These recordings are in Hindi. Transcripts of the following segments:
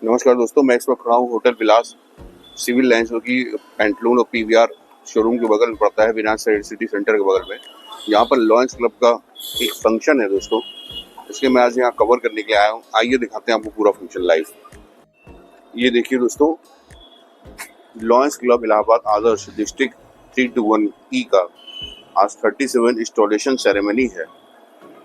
नमस्कार दोस्तों, मैं इस वक्त खड़ा हूँ होटल विलास सिविल लाइंस जो कि पैंटलून और पीवीआर शोरूम के बगल में पड़ता है, विनाश सिटी सेंटर के बगल में। यहाँ पर लॉयंस क्लब का एक फंक्शन है दोस्तों, इसलिए मैं आज यहाँ कवर करने के लिए आया हूँ। आइए दिखाते हैं आपको पूरा फंक्शन लाइव। ये देखिए दोस्तों, लॉयंस क्लब इलाहाबाद आदर्श डिस्ट्रिक्ट 321E का आज 37 इंस्टॉलेशन सेरेमनी है,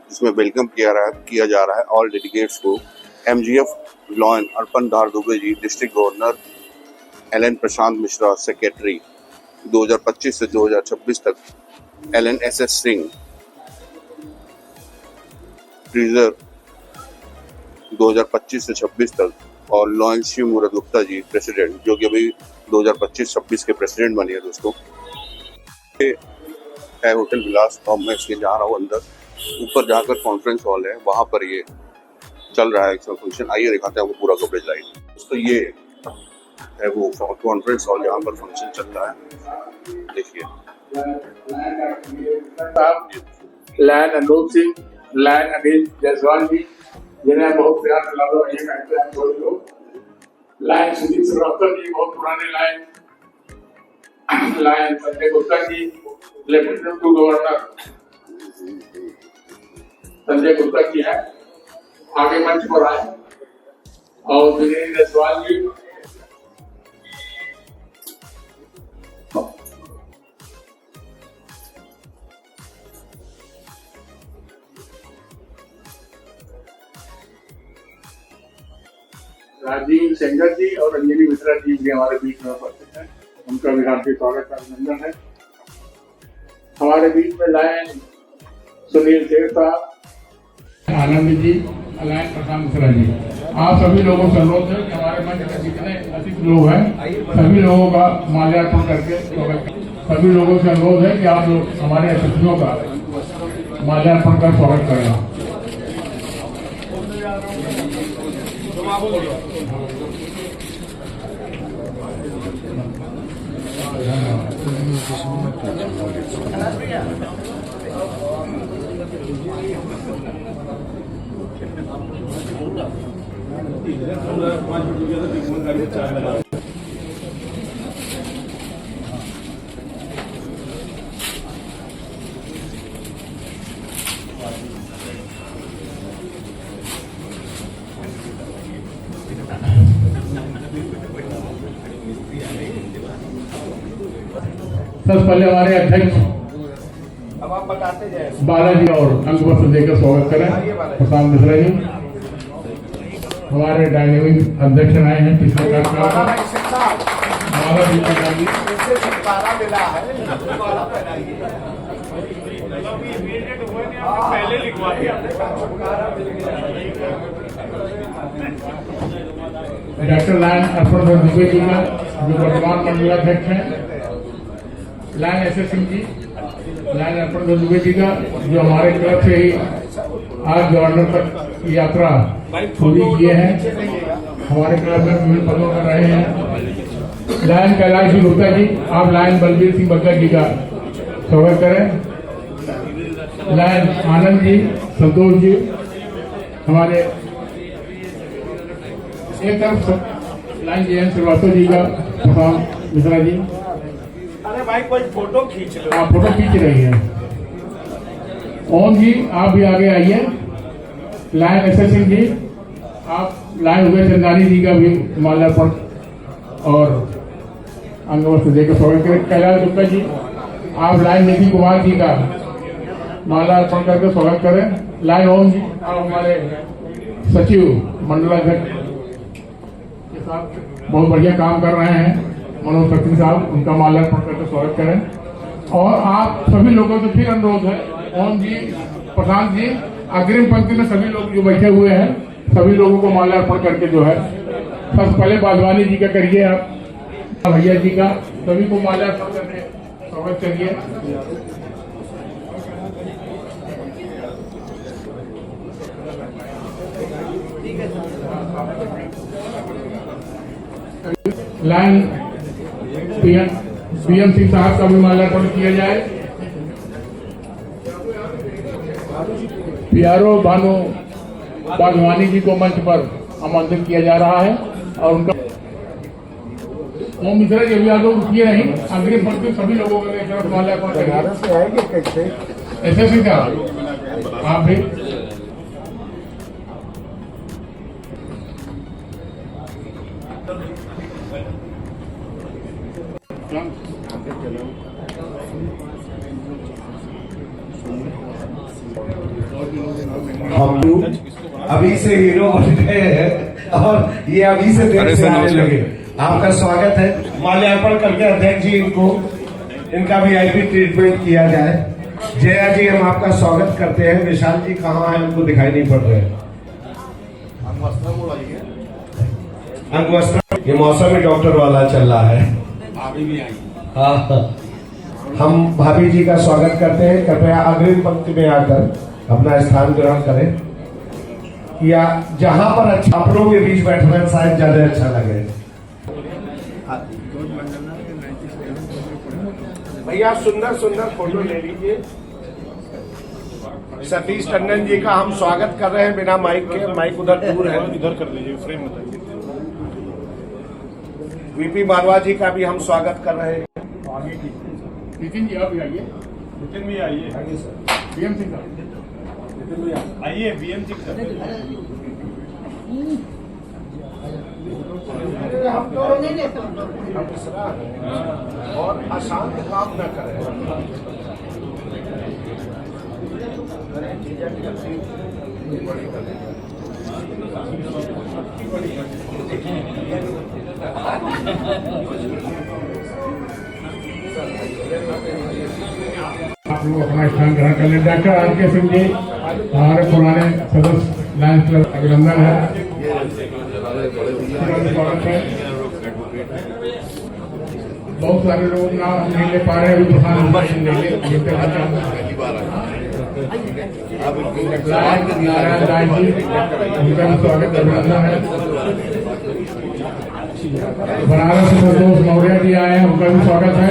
जिसमें वेलकम किया जा रहा है ऑल डेलीगेट्स को। MGF लॉयन अर्पण धार Dubey ji, district governor LN Prashant Mishra secretary 2025 से 2026 तक, LN SS सिंह ट्रेजर 2025 से 26 तक, और लॉयन शिव मुहूर्त गुप्ता जी प्रेसिडेंट, जो कि अभी 2025-26 के प्रेसिडेंट बने हैं दोस्तों। ये है होटल विलास और मैं इसके जा रहा हूँ अंदर। ऊपर जाकर कॉन्फ्रेंस हॉल है, वहाँ पर ये चल रहा है फंक्शन। आइए दिखाते हैं आपको पूरा कवरेज लाइव। दोस्तों ये है वो कॉन्फ्रेंस हॉल जहाँ पर फंक्शन चल रहा है, देखिए। लायन अनूप सिंह, लायन अनिल जायसवाल जी, जिन्हें बहुत प्यार कहते हैं बहुत लोग। लायन सुदीप श्रीवास्तव जी, बहुत पुराने lion. Lion Sanjay Gupta ji, lieutenant to governor Sanjay Gupta ji है, आगे मंच पर आए। और वीरेंद्र जायसवाल जी, राजीव सेंगर जी और अंजलि मिश्रा जी भी हमारे बीच में उपस्थित हैं। उनका भी हार्दिक स्वागत का अभिनंदन है। हमारे बीच में लायन सुनील शेर साहब, आनंद जी, लायन प्रशांत मिश्रा जी। आप सभी लोगों से अनुरोध है कि हमारे मंच में जितने अतिथि लोग हैं, सभी लोगों का माल्यार्पण करके सभी लोगों से अनुरोध है कि आप लोग हमारे अतिथियों का माल्यार्पण कर स्वागत करें। सबसे पहले हमारे अध्यक्ष अब आप बताते जाए बालाजी और अंगवस्त्र देकर स्वागत करें प्रशांत मिश्रा जी। हमारे डायनेमिक अध्यक्ष आए हैं पिछले कार्यक्रम बालाजी पहले लिखवा दिया। डॉक्टर लायन अर्पण दुबे जी का, जो वर्तमान मंडलाध्यक्ष हैं। लायन SS सिंह जी, लायन अर्पण दुबे जी का, जो हमारे क्लब से ही आज गवर्नर तक यात्रा पूरी किए हैं, हमारे क्लब में विभिन्न पदों पर रहे हैं। लायन कैलाश जी गुप्ता जी, आप लायन बलबीर सिंह बग्गा जी का स्वागत करें। लायन आनंद जी, संतोष जी, हमारे एक तरफ लायन JN श्रीवास्तव जी का, प्रशांत मिश्रा जी। अरे भाई कोई फोटो खींच लो। आप फोटो खींच रही है। ओम जी, आप भी आगे आइए। लायन SS सिंह जी, आप लायन उदय चंदानी जी का भी माल्यार्पण और अंगवस्त्र देकर स्वागत करें। कैलाश गुप्ता जी, आप लायन निधि कुमार जी का माल्यार्पण करके स्वागत करें। लायन ओम जी, आप हमारे सचिव मंडलाध्यक्ष के साथ बहुत बढ़िया काम कर रहे हैं, मनोज सक्सेना साहब, उनका माल्यार्पण करके स्वागत करें। और आप सभी लोगों से फिर अनुरोध है, ओम जी, प्रशांत जी, अग्रिम पंक्ति में सभी लोग जो बैठे हुए हैं, सभी लोगों को माल्यार्पण करके जो है, सबसे पहले बागवानी जी का करिए, आप भैया जी का, सभी को माल्यार्पण करके स्वागत करिए। लाइन PM सिंह साहब का भी माल्यार्पण किया जाए। PRO भानु बागवानी जी को मंच पर आमंत्रित किया जा रहा है और उनका ओम मिश्रा जी अभी आगे रुकिए नहीं, अग्रिम पंक्ति सभी लोगों के लिए तरफ माल्यार्पण करिए। से आएंगे कैसे? एसएससी का आप भी हम अभी से हीरो बन गए हैं और ये अभी से देर से आने लगे। आपका स्वागत है। माल्यार्पण करके अध्यक्ष जी इनका भी आईपी ट्रीटमेंट किया जाए। जया जी हम आपका स्वागत करते हैं। विशाल जी कहाँ हैं? उनको दिखाई नहीं पड़ रहे हैं। अंगवस्त्र ये मौसम ही डॉक्टर वाला चल रहा है। हाँ, हम भाभी जी का स्वागत करते हैं। कृपया अग्रिम पंक्ति में आकर अपना स्थान ग्रहण करें या जहां पर अच्छा अपनों के बीच बैठना शायद ज्यादा अच्छा लगे। भैया सुंदर सुंदर फोटो ले लीजिए। सतीश टंडन जी का हम स्वागत कर रहे हैं बिना माइक के। माइक उधर दूर है, इधर कर लीजिए, फ्रेम बताइए। वीपी मारवा जी का भी हम स्वागत कर रहे हैं। नितिन जी आप भी आइए। नितिन भी आइए, बीएम सिंह साहब आइए बीएम जी का। हम तो और अशांत काम न करें। आप लोग अपना स्थान ग्रहण कर लें। डॉक्टर आर के सिंह जी हमारे पुराने सदस्य लायंस क्लब, अभिनंदन है। बहुत सारे लोग नाम नहीं ले पा रहे, अभी प्रधानमंत्री नारायण राय जी, उनका भी स्वागत अभिनंदन है। बनारस से संतोष मौर्य जी आए हैं, उनका भी स्वागत है।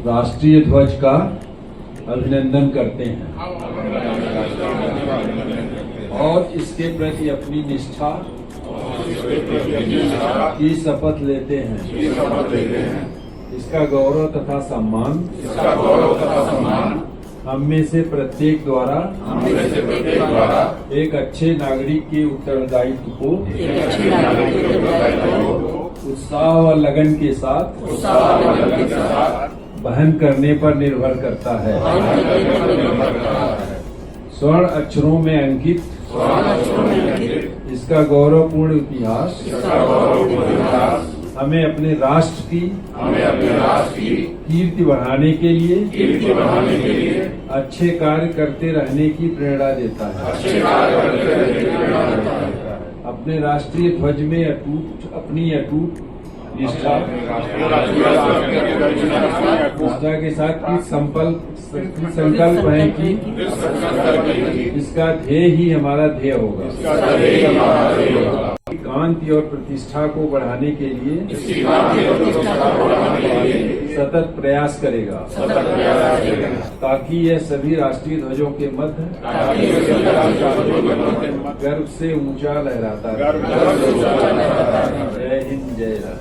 राष्ट्रीय ध्वज का अभिनंदन करते हैं और इसके प्रति अपनी निष्ठा की शपथ लेते हैं। इसका गौरव तथा सम्मान हम में से प्रत्येक द्वारा एक अच्छे नागरिक के उत्तरदायित्व को उत्साह व लगन के साथ वहन करने पर निर्भर करता है। स्वर्ण अक्षरों में अंकित इसका गौरवपूर्ण इतिहास हमें अपने राष्ट्र की कीर्ति बढ़ाने के लिए अच्छे कार्य करते रहने की प्रेरणा देता है। अपने राष्ट्रीय ध्वज में अपनी अटूट निष्ठा के साथ संकल्प है कि इसका ध्येय ही हमारा ध्येय होगा। कांति और प्रतिष्ठा को बढ़ाने के लिए सतत प्रयास करेगा ताकि यह सभी राष्ट्रीय ध्वजों के मध्य गर्व से ऊंचा लहराता है। जय हिंद, जय राम।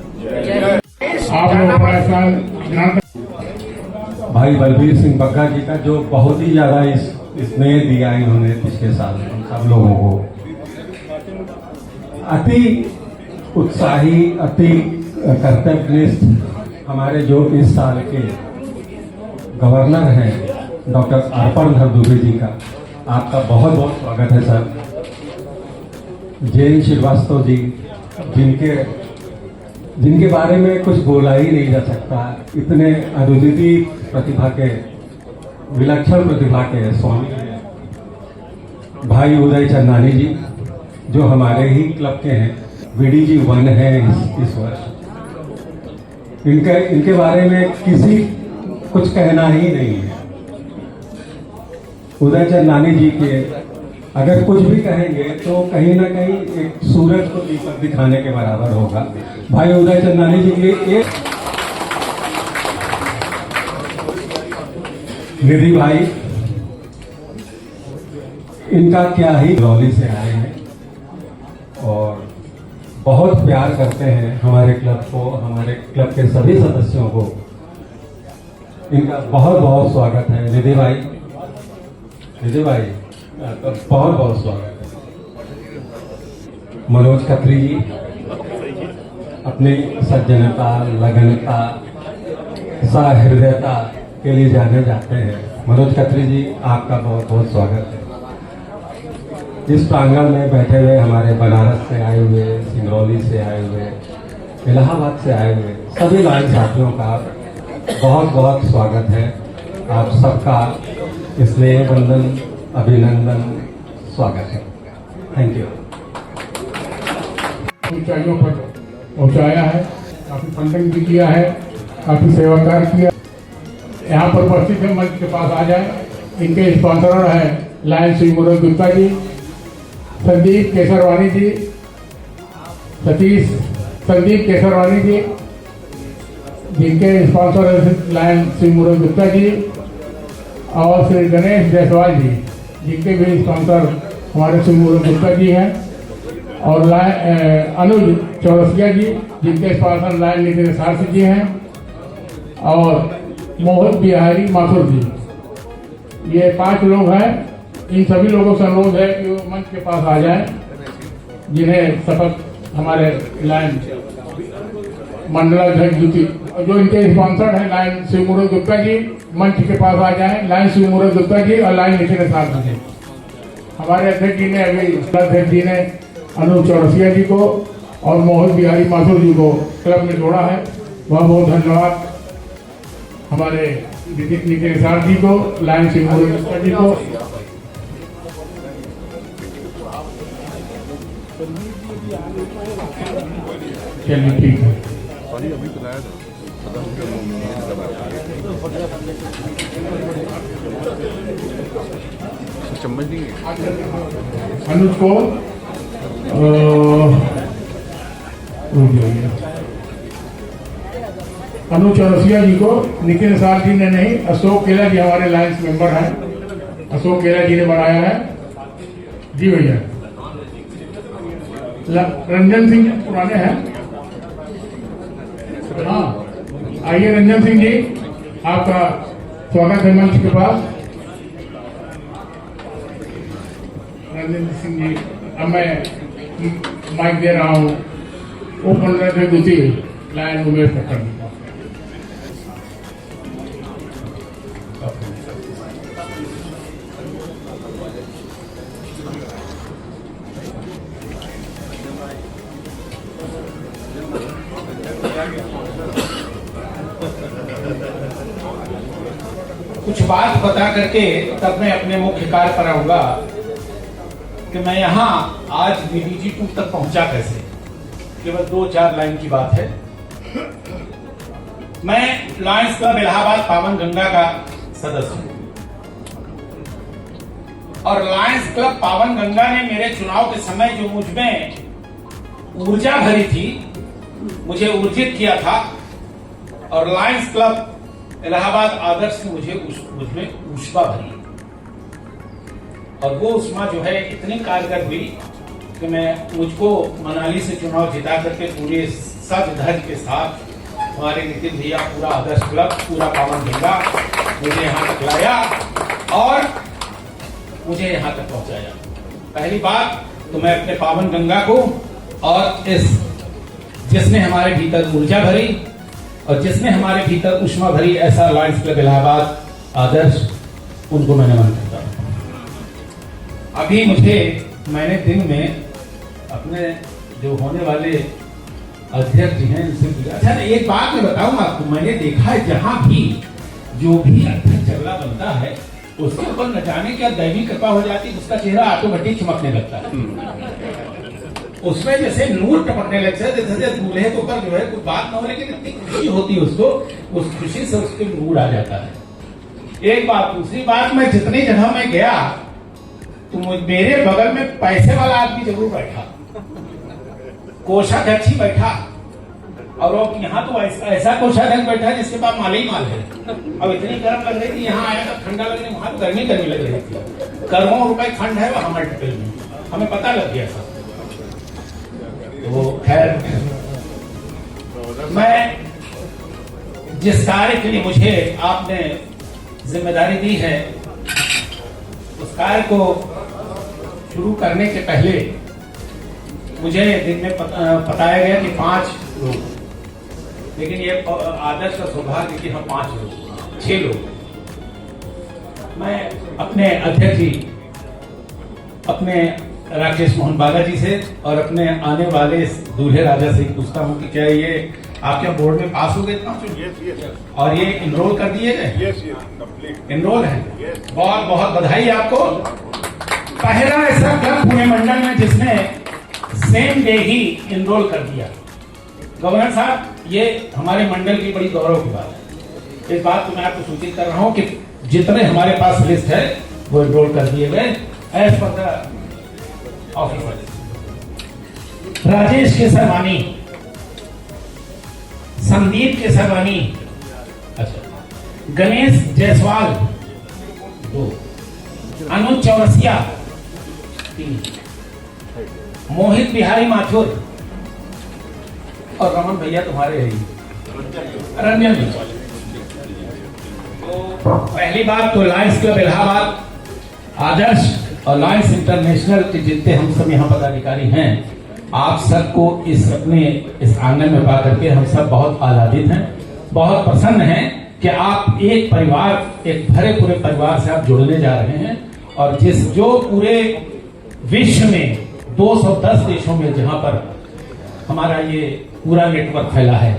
आप लोग अपना स्थान ग्रहण कर। भाई बलबीर सिंह बग्गा जी का जो बहुत ही ज्यादा स्नेह दिया इन्होंने पिछले साल हम सब लोगों को। अति उत्साही, अति कर्तव्यनिष्ठ हमारे जो इस साल के गवर्नर हैं डॉक्टर अर्पण दुबे जी का आपका बहुत बहुत स्वागत है सर। जयंत श्रीवास्तव जी जिनके बारे में कुछ बोला ही नहीं जा सकता, इतने अद्वितीय प्रतिभा के, विलक्षण प्रतिभा के स्वामी हैं। भाई उदय चंदानी जी जो हमारे ही क्लब के हैं, VDG 1 है इस वर्ष। इनके बारे में किसी कुछ कहना ही नहीं है। उदय चंदानी जी के अगर कुछ भी कहेंगे तो कहीं ना कहीं एक सूरज को दीपक दिखाने के बराबर होगा। भाई उदय चंदानी जी के एक निधि भाई, इनका क्या ही रौली से आए हैं और बहुत बहुत प्यार करते हैं हमारे क्लब को, हमारे क्लब के सभी सदस्यों को, इनका बहुत बहुत स्वागत है। निधि भाई तो बहुत बहुत स्वागत है। मनोज खत्री जी अपनी सज्जनता, लगनता, सहृदयता के लिए जाने जाते हैं। मनोज खत्री जी, आपका बहुत बहुत स्वागत है। इस प्रांगण में बैठे हुए हमारे बनारस से आए हुए, सिंगरौली से आए हुए, इलाहाबाद से आए हुए सभी लाइन साथियों का बहुत बहुत स्वागत है। आप सबका स्नेह वंदन, अभिनंदन, स्वागत है। Thank you. ऊंचाइयों पर पहुंचाया है, काफी फंडिंग भी किया है, काफी सेवा कार्य किया। यहाँ पर उपस्थित है, मंच के पास आ जाए। इनके स्पॉन्सर है लायन श्री मनोज गुप्ता जी, संदीप केसरवानी जी, संदीप केसरवानी जी, जिनके स्पॉन्सर है लायन श्री मनोज गुप्ता जी, और श्री गणेश जायसवाल जी, जिनके भी स्पॉन्सर हमारे श्री मनोज गुप्ता जी हैं, और अनुज चौरसिया जी, जिनके स्पॉन्सर लायन नितिन सारसी जी हैं, और मोहन बिहारी माथुर जी। ये 5 लोग हैं। इन सभी लोगों से अनुरोध है कि वो मंच के पास आ जाएं, जिन्हें शपथ हमारे लायन मंडलाध्यक्ष जो इनके स्पॉन्सर्ड हैं लायन श्री मनोज गुप्ता जी, मंच के पास आ जाएं। लायन श्री मनोज गुप्ता जी और लायन नितिन सारसी जी। हमारे अध्यक्ष जी ने अध्यक्ष जी ने अनुज चौरसिया जी को और मोहन बिहारी माथुर जी को क्लब में जोड़ा है। बहुत बहुत धन्यवाद हमारे नितिन सार जी को, लायन श्री मनोज गुप्ता जी को। चलिए ठीक है। अनुज को अनुज चौरसिया जी को नितिन सार जी ने नहीं, अशोक केला जी हमारे लायंस मेंबर हैं, अशोक केला जी ने बनाया है। जी भैया। रंजन सिंह पुराने हैं। हाँ, आइए रंजन सिंह जी, आपका स्वागत है मंच के पास। रंजन सिंह जी, अब मैं माइक दे रहा हूँ उप दूसरी लाइन उमेश पकड़। कुछ बात बता करके तब मैं अपने मुख्य कार्य पर आऊंगा कि मैं यहाँ आज BBG2 तक पहुंचा कैसे। केवल 2-4 लाइन की बात है। मैं लायंस क्लब इलाहाबाद पावन गंगा का सदस्य हूं, और लायंस क्लब पावन गंगा ने मेरे चुनाव के समय जो मुझ में ऊर्जा भरी थी, मुझे ऊर्जित किया था, और लायंस क्लब इलाहाबाद आदर्श ने मुझमें ऊष्मा भरी, और वो ऊष्मा जो है इतनी कारगर हुई कि मैं मुझको मनाली से चुनाव जिता करके पूरे सज धज के साथ हमारे नितिन भैया, पूरा आदर्श क्लब, पूरा पावन गंगा मुझे यहाँ तक लाया और मुझे यहाँ तक पहुंचाया। पहली बात तो मैं अपने पावन गंगा को और इस जिसने हमारे भीतर ऊर्जा भरी और जिसने हमारे भीतर ऊष्मा भरी, ऐसा लायंस क्लब इलाहाबाद आदर्श, उनको मैं नमन करता हूं। अभी मैंने दिन में अपने जो होने वाले अध्यक्ष जी हैं इनसे पूछा। अच्छा, एक बात मैं बताऊं आपको, मैंने देखा है जहां भी जो भी अध्यक्ष झगड़ा बनता है उसके ऊपर न जाने क्या दैवी कृपा हो जाती है, उसका चेहरा ऑटोमेटिक चमकने लगता है। उसमें जैसे नूर टपकने लगता है, जैसे दूल्हे के ऊपर जो है कुछ बात न हो, लेकिन इतनी खुशी होती है उसको, उस खुशी से उसके नूर आ जाता है। एक बात। दूसरी बात, मैं जितनी जगह में गया तो मेरे बगल में पैसे वाला आदमी जरूर बैठा, कोषाध्यक्ष ही बैठा, और यहाँ तो ऐसा कोषाध्यक्ष बैठा जिसके पास माल ही माल है। अब इतनी गर्म लग रही थी, यहाँ आया तो ठंडा लग रही, वहां तो गर्मी लग रही थी। करोड़ों रुपए फंड है वहां मल्टीपल में, हमें पता लग गया सब। वो खैर, मैं जिस कार्य के लिए मुझे आपने जिम्मेदारी दी है, उस कार्य को शुरू करने के पहले मुझे दिन में बताया गया कि 5 लोग, लेकिन ये आदर्श का सौभाग्य कि हम 5 लोग, 6 लोग। मैं अपने अध्यक्ष जी, अपने राकेश मोहन बागा जी से और अपने आने वाले दूल्हे राजा से पूछता हूँ कि क्या ये आपके बोर्ड में पास हो गए और ये इनरोल कर दिए गए? इनरोल है। बहुत बहुत बधाई आपको। पहला ऐसा क्लब पुणे मंडल में जिसने सेम डे ही इनरोल कर दिया। गवर्नर साहब, ये हमारे मंडल की बड़ी गौरव की बात है। इस बात को मैं आपको सूचित कर रहा हूँ कि जितने हमारे पास लिस्ट है वो इनरोल कर दिए गए as per the officer. Rajesh Kesarwani, Sandeep Kesarwani, अच्छा, गणेश जायसवाल 2, अनुज चौरसिया 3, मोहित बिहारी माथुर और रमन भैया तुम्हारे है, रंजन भैया। तो पहली बात तो लायंस क्लब इलाहाबाद, आदर्श और लायंस इंटरनेशनल के जितने हम सब यहाँ पदाधिकारी हैं, आप सबको इस आंगन में पा करके हम सब बहुत आह्लादित हैं, बहुत प्रसन्न हैं कि आप एक परिवार, एक भरे पूरे परिवार से आप जुड़ने जा रहे हैं। और जो पूरे विश्व में 210 देशों में जहां पर हमारा ये पूरा नेटवर्क फैला है,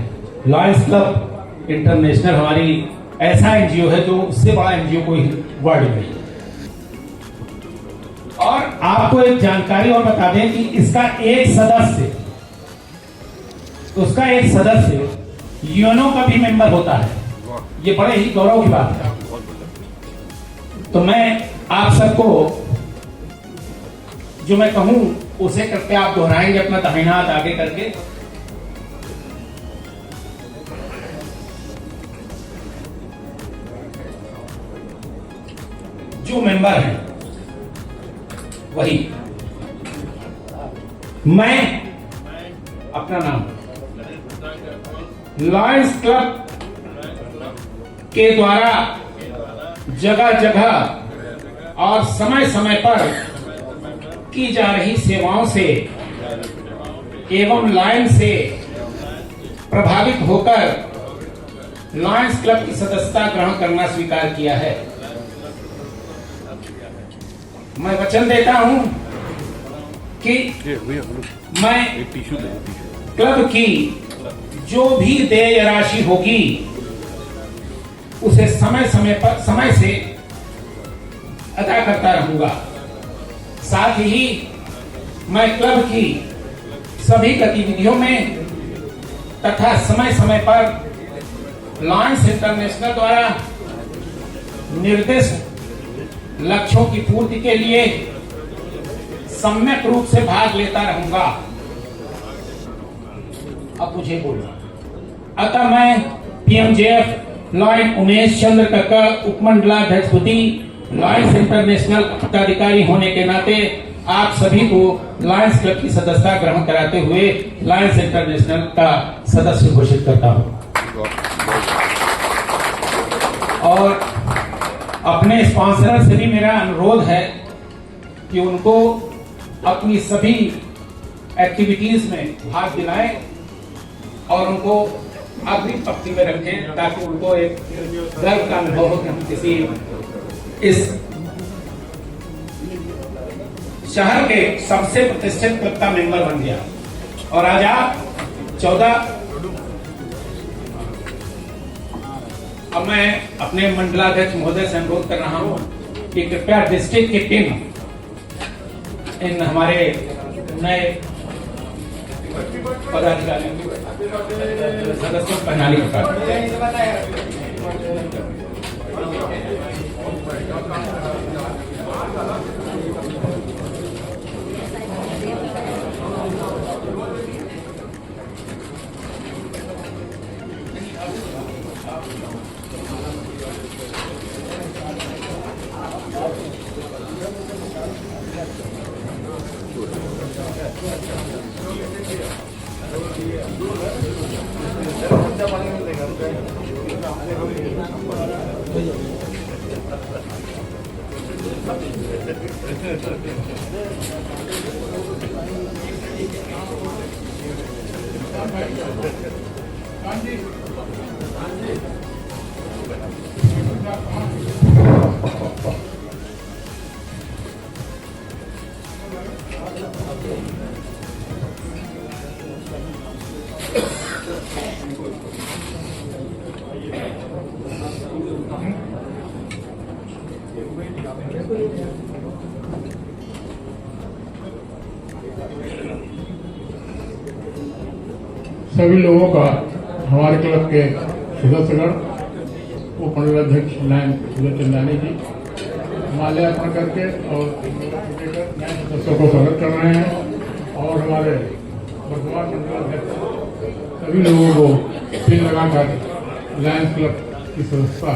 लायंस क्लब इंटरनेशनल हमारी ऐसा एनजीओ है जो उससे बड़ा एनजीओ कोई वर्ल्ड में। और आपको एक जानकारी और बता दें कि इसका एक सदस्य यूएनओ का भी मेंबर होता है। ये बड़े ही गौरव की बात है। तो मैं आप सबको जो मैं कहूं उसे करके आप दोहराएंगे अपना दाहिना हाथ आगे करके। जो मेंबर हैं वही मैं अपना नाम लायंस क्लब के द्वारा जगह जगह और समय समय पर की जा रही सेवाओं से एवं लायंस से प्रभावित होकर लायंस क्लब की सदस्यता ग्रहण करना स्वीकार किया है। मैं वचन देता हूं कि मैं क्लब की जो भी देय राशि होगी उसे समय से अदा करता रहूंगा। साथ ही मैं क्लब की सभी गतिविधियों में तथा समय समय पर लायंस इंटरनेशनल द्वारा निर्दिष्ट लक्ष्यों की पूर्ति के लिए सम्यक रूप से भाग लेता रहूंगा। अब मुझे बोलना। अतः मैं पीएमजेएफ Lloyd Umesh Chandra Kakkar उपमंडलाध्यक्षपति Lions international पदाधिकारी होने के नाते आप सभी को लायंस क्लब की सदस्यता ग्रहण कराते हुए लायंस इंटरनेशनल का सदस्य घोषित करता हूं। और अपने स्पॉन्सर से भी मेरा अनुरोध है कि उनको अपनी सभी एक्टिविटीज में भाग दिलाएं और उनको अग्रिम पंक्ति में रखें ताकि उनको एक गर्व का अनुभव हो कि हम किसी इस शहर के सबसे प्रतिष्ठित क्लब का मेंबर बन गया। और आज आप 14 अब मैं अपने मंडलाध्यक्ष महोदय से अनुरोध कर रहा हूं कि कृपया डिस्ट्रिक्ट की टीम इन हमारे नए पदाधिकारियों सदस्यों प्रणाली का सभी लोगों का हमारे क्लब के सदस्यगण, उपमंडलाध्यक्ष लाइन चंदानी जी माल्यार्पण करके और नए सदस्यों को स्वागत कर रहे हैं, और हमारे वर्तमान मंडलाध्यक्ष सभी लोगों को पिन लगाकर लायंस क्लब की सदस्यता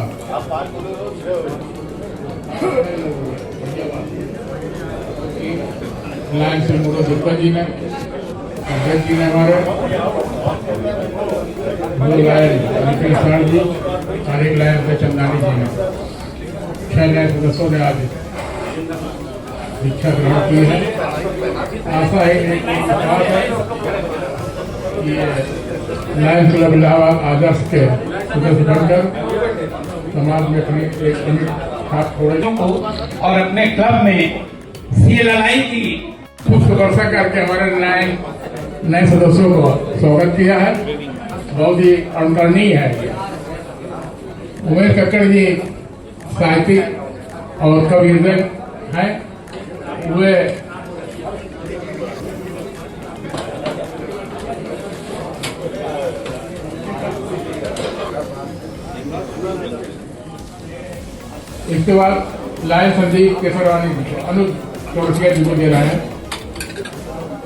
लायंस से मुरु दुर्गा जी ने, अध्यक्ष जी ने, हमारे दो लायन निखिल सर जी और एक लायन से चंदानी जी ने, 6 नए सदस्यों ने आज दीक्षा ग्रहण की है। आशा है कि लायंस क्लब इलाहाबाद आदर्श के सदस्य बनकर समाज में अपनी एक अमिट छाप छोड़े और अपने क्लब में CLLI की पुष्प वर्षा करके हमारे नए सदस्यों को स्वागत किया है। बहुत ही अनुकरणीय है। उमेश कक्कड़ जी साहित्यिक और कवि हैं। वे इसके बाद लायन संदीप केसरवानी जी को अनुज चौरसिया जी को दे रहे हैं।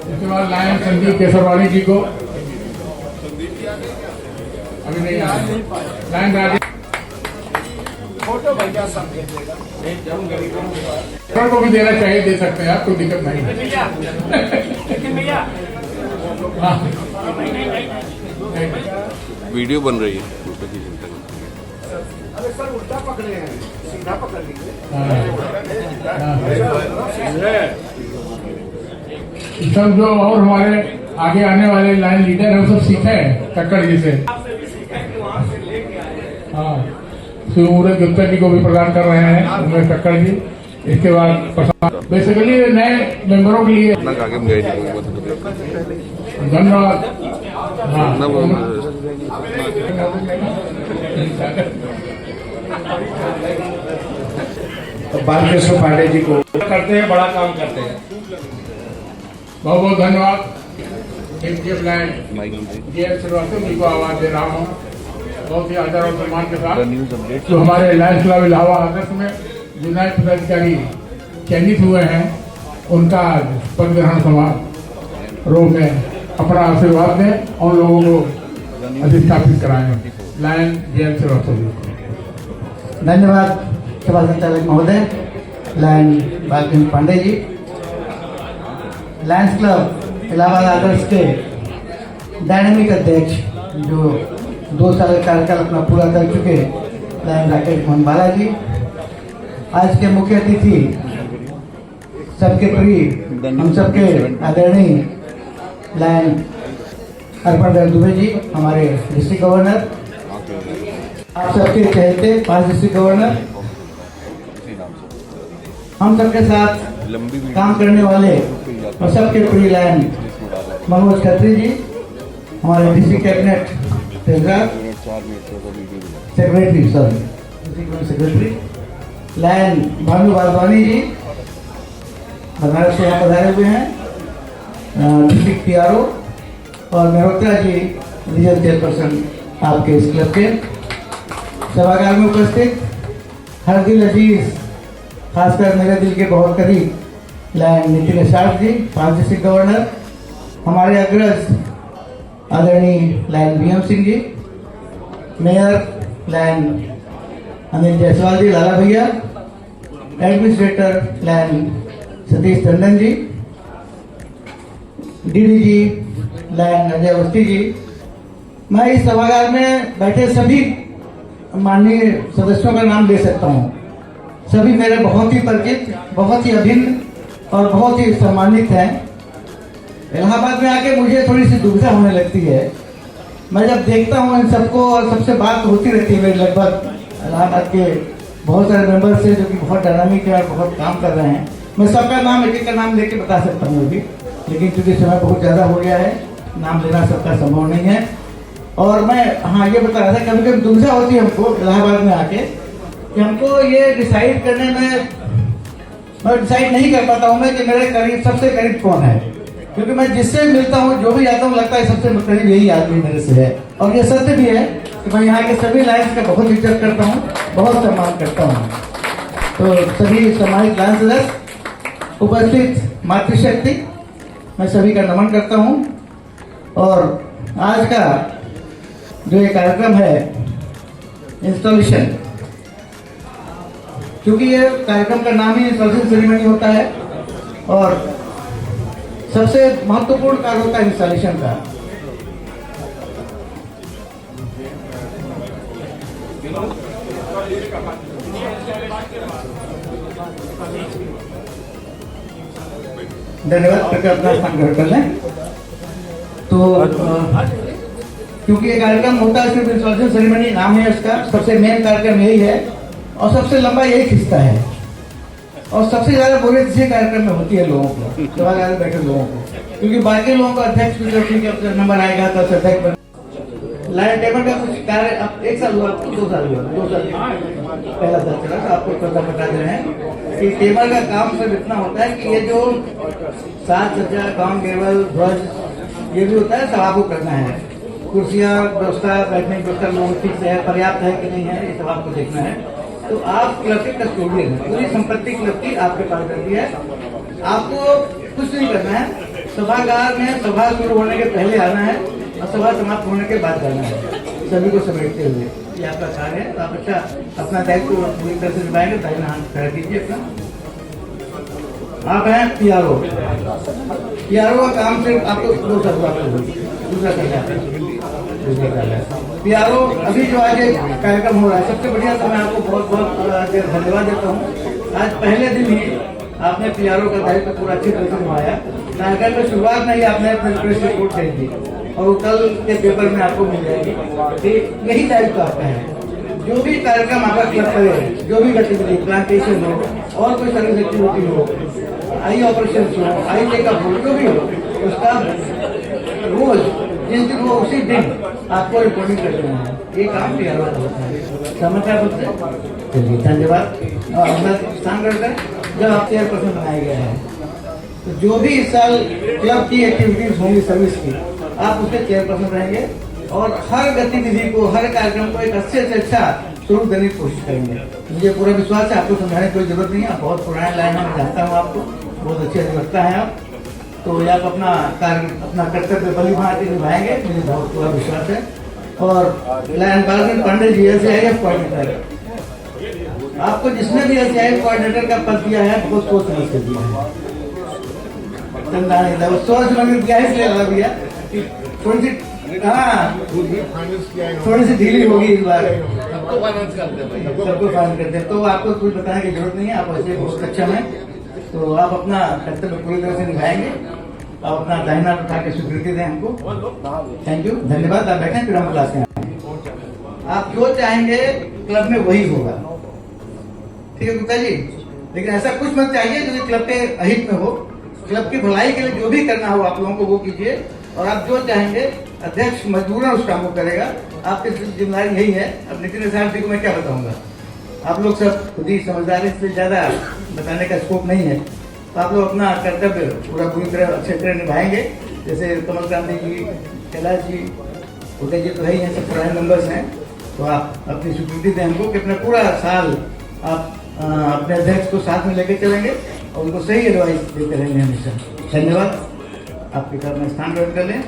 इसके बाद लायन संदीप केसरवानी जी को अभी नहीं आया। लायन राजेश को भी देना चाहिए, दे सकते हैं आप, कोई दिक्कत नहीं है। हाँ। वीडियो बन रही है। सब जो और हमारे आगे आने वाले लाइन लीडर है वो सब सीखे हैं कक्कड़ जी से। हाँ, सूरज गुप्ता जी को भी प्रदान कर रहे हैं उमेश कक्कड़ जी। इसके बाद बेसिकली नए मेंबरों के लिए धन्यवाद। हाँ, बालकृष्ण पांडे जी को करते हैं, बड़ा काम करते हैं। बहुत बहुत धन्यवाद। श्रीवास्तव जी को आवाज दे रहा हूँ बहुत ही आदर और सम्मान के साथ। जो हमारे लायंस क्लब इलाहाबाद आदर्श में जो नए पदाधिकारी चयनित हुए हैं उनका पद ग्रहण समारोह में अपना आशीर्वाद दें और लोगों को अधिष्ठापित कराएं। Lion JL Srivastava ji. धन्यवाद सभा संचालक महोदय, lion Balkrishna Pandey ji. Lions club Allahabad Adarsh के डायनेमिक अध्यक्ष जो 2 साल का कार्यकाल अपना पूरा कर चुके लायन राकेश मोहन बाला जी। आज के मुख्य अतिथि सबके प्रिय, हम सबके आदरणीय लायन अर्पण दुबे जी, हमारे डिस्ट्रिक्ट गवर्नर, आप सबके चहेते 5 डिस्ट्रिक्ट गवर्नर, हम सबके साथ काम करने वाले और सबके प्रिय लायन मनोज खत्री जी, हमारे district cabinet secretary lion Bhanu Wadhwani ji, Banaras से यहाँ पधारे हुए हैं, डिस्ट्रिक्ट PRO, और मेहरोत्रा जी रीजन चेयरपर्सन आपके इस क्लब के। सभागार में उपस्थित हर दिल अजीज, खासकर मेरे दिल के बहुत करीब lion Nitin Shah ji, 5 district governor, हमारे अग्रज आदरणीय लायन BM सिंह जी, मेयर लायन अनिल जायसवाल जी, लाला भैया, administrator lion Satish Tandon ji, DDG lion Ajay Awasthi ji, मैं इस सभागार में बैठे सभी माननीय सदस्यों का नाम ले सकता हूँ। सभी मेरे बहुत ही परिचित, बहुत ही अभिन्न और बहुत ही सम्मानित हैं। इलाहाबाद में आके मुझे थोड़ी सी दुविधा होने लगती है। मैं जब देखता हूँ इन सबको और सबसे बात होती रहती है मेरी, लगभग इलाहाबाद के बहुत सारे मेंबर से जो कि बहुत डायनामिक है और बहुत काम कर रहे हैं। मैं सबका नाम, एक एक का नाम लेके बता सकता हूँ अभी, लेकिन क्योंकि समय बहुत ज़्यादा हो गया है, नाम लेना सबका संभव नहीं है। और मैं हाँ ये बता रहा था, कभी कभी दुविधा होती है हमको इलाहाबाद में आके कि हमको ये डिसाइड करने में, मैं डिसाइड नहीं कर पाता हूँ मैं कि मेरे करीब सबसे करीब कौन है, क्योंकि मैं जिससे मिलता हूँ, जो भी आता हूँ, लगता है सबसे करीब यही आदमी मेरे से है। और ये सत्य भी है कि मैं यहाँ के सभी लायंस का बहुत इज्जत करता हूँ, बहुत सम्मान करता हूँ। तो सभी सम्मानित लायंस सदस्य, उपस्थित मातृशक्ति, मैं सभी का नमन करता हूँ। और आज का जो ये कार्यक्रम है इंस्टॉलेशन, क्योंकि ये कार्यक्रम का नाम ही इंस्टॉलेशन सेरेमनी होता है और सबसे महत्वपूर्ण कार्य होता है इंस्टॉलेशन का। धन्यवाद, कृपया अपना स्थान ग्रहण कर लें। तो क्योंकि ये कार्यक्रम होता है सिर्फ इंस्टॉलेशन सेरेमनी नाम है इसका, सबसे मेन कार्यक्रम यही है और सबसे लंबा यही खिंचता है और सबसे ज्यादा बोरियत इसी कार्यक्रम में होती है लोगों को, सभागार में बैठे लोगों को, क्योंकि बाकी लोगों का अध्यक्ष भी नंबर आएगा तो अध्यक्ष लाइन टेबल का कुछ कार्य अब 1 साल हुआ, 2 साल हुआ, 2 साल पहला साल चला, तो आपको पता बता दे रहे हैं कि टेबल का काम सिर्फ इतना होता है कि ये जो साज सज्जा, काम टेबल, ध्वज, ये भी होता है, सब आपको करना है। कुर्सियाँ व्यवस्था, बैठने की व्यवस्था लोगों ठीक से है, पर्याप्त है कि नहीं है, ये सब आपको देखना है। तो आप क्लब के कस्टोडियन हैं, पूरी संपत्ति क्लब की आपके पास रहती है। आपको कुछ नहीं करना है, सभागार में सभा शुरू होने के पहले आना है और सभा समाप्त होने के बाद जाना है, सभी को समेटते हुए। ये आपका कार्य है, तो आप अच्छा अपना दायित्व पूरी तरह से निभाएंगे। दाहिना हाथ खड़ा कीजिए अपना। आप हैं पीआरओ। पीआरओ का काम सिर्फ आपको दूसरा पीआरओ अभी जो आज कार्यक्रम हो रहा है, सबसे बढ़िया तो मैं आपको बहुत बहुत धन्यवाद देता हूँ। आज पहले दिन ही आपने पीआरओ का दायित्व पूरा अच्छी तरह से निभाया। नागरिक में शुरुआत में ही आपने प्रेस रिपोर्ट भेज दी और कल के पेपर में आपको मिल जाएगी। यही दायित्व आपका है। जो भी कार्यक्रम आपका क्लब करे, जो भी गतिविधि, प्लांटेशन हो और कोई सर्विस एक्टिविटी हो, आई ऑपरेशन हो, आई चेकअप हो, जो भी हो, उसका रोज जिस दिन वो उसी दिन आपको रिपोर्टिंग कर देना है। ये काम पीआरओ का होता है। समझा मुझसे? चलिए धन्यवाद। और अपना स्थान करकर जब आप चेयरपर्सन बनाया गया है, तो जो भी इस साल क्लब की एक्टिविटीज होंगी सर्विस की, आप उसके चेयरपर्सन रहेंगे और हर गतिविधि को, हर कार्यक्रम को एक अच्छे से अच्छा स्वरूप देने की कोशिश करेंगे। मुझे पूरा विश्वास है, आपको समझाने की कोई जरूरत नहीं है। आप बहुत पुराने लाइन में जानता हूँ आपको, बहुत अच्छे अधिवक्ता हैं आप, तो ये आप अपना कार्य, अपना कर्तव्य बली भांति निभाएंगे, मुझे बहुत पूरा विश्वास है। और line बालगन Pandey ji SAIF coordinator, आपको जिसने भी SAIF कोऑर्डिनेटर का पद दिया है, बहुत सोच समझ के दिया है। सोच समझ के दिया है, इसलिए लगा दिया कि थोड़ी सी थोड़ी सी ढीली होगी इस बार, सबको फाइनेंस करते हैं, तो आपको कुछ बताने की जरूरत नहीं है। आप ऐसे बहुत सक्षम हैं, तो आप अपना कर्तव्य पूरी तरह से निभाएंगे। आप अपना दाहिना उठा के स्वीकृति दें हमको। थैंक यू, धन्यवाद। आप बैठें, फिर हम क्लास में आएंगे। आप जो चाहेंगे क्लब में वही होगा, ठीक है गुप्ता जी? लेकिन ऐसा कुछ मत चाहिए जो क्लब के अहित में हो। क्लब की भलाई के लिए जो भी करना हो आप लोगों को वो कीजिए, और आप जो चाहेंगे अध्यक्ष मजबूरन उस काम को करेगा। आपकी जिम्मेदारी यही है। अब नितिन साहब जी को मैं क्या बताऊंगा, आप लोग सब खुद ही समझदारी से ज्यादा बताने का स्कोप नहीं है। तो आप लोग अपना कर्तव्य पूरा पूरी तरह अच्छे तरह निभाएंगे। जैसे कमल क्रांति जी, कैलाश जी, उदय जी तो है ही हैं, सब पुराने मेंबर्स हैं। तो आप अपनी स्वीकृति दें हमको कि अपना पूरा साल आप अपने अध्यक्ष को साथ में लेके चलेंगे और उनको सही एडवाइस देते रहेंगे हमेशा। धन्यवाद। आपके घर में स्थान ग्रहण कर लें।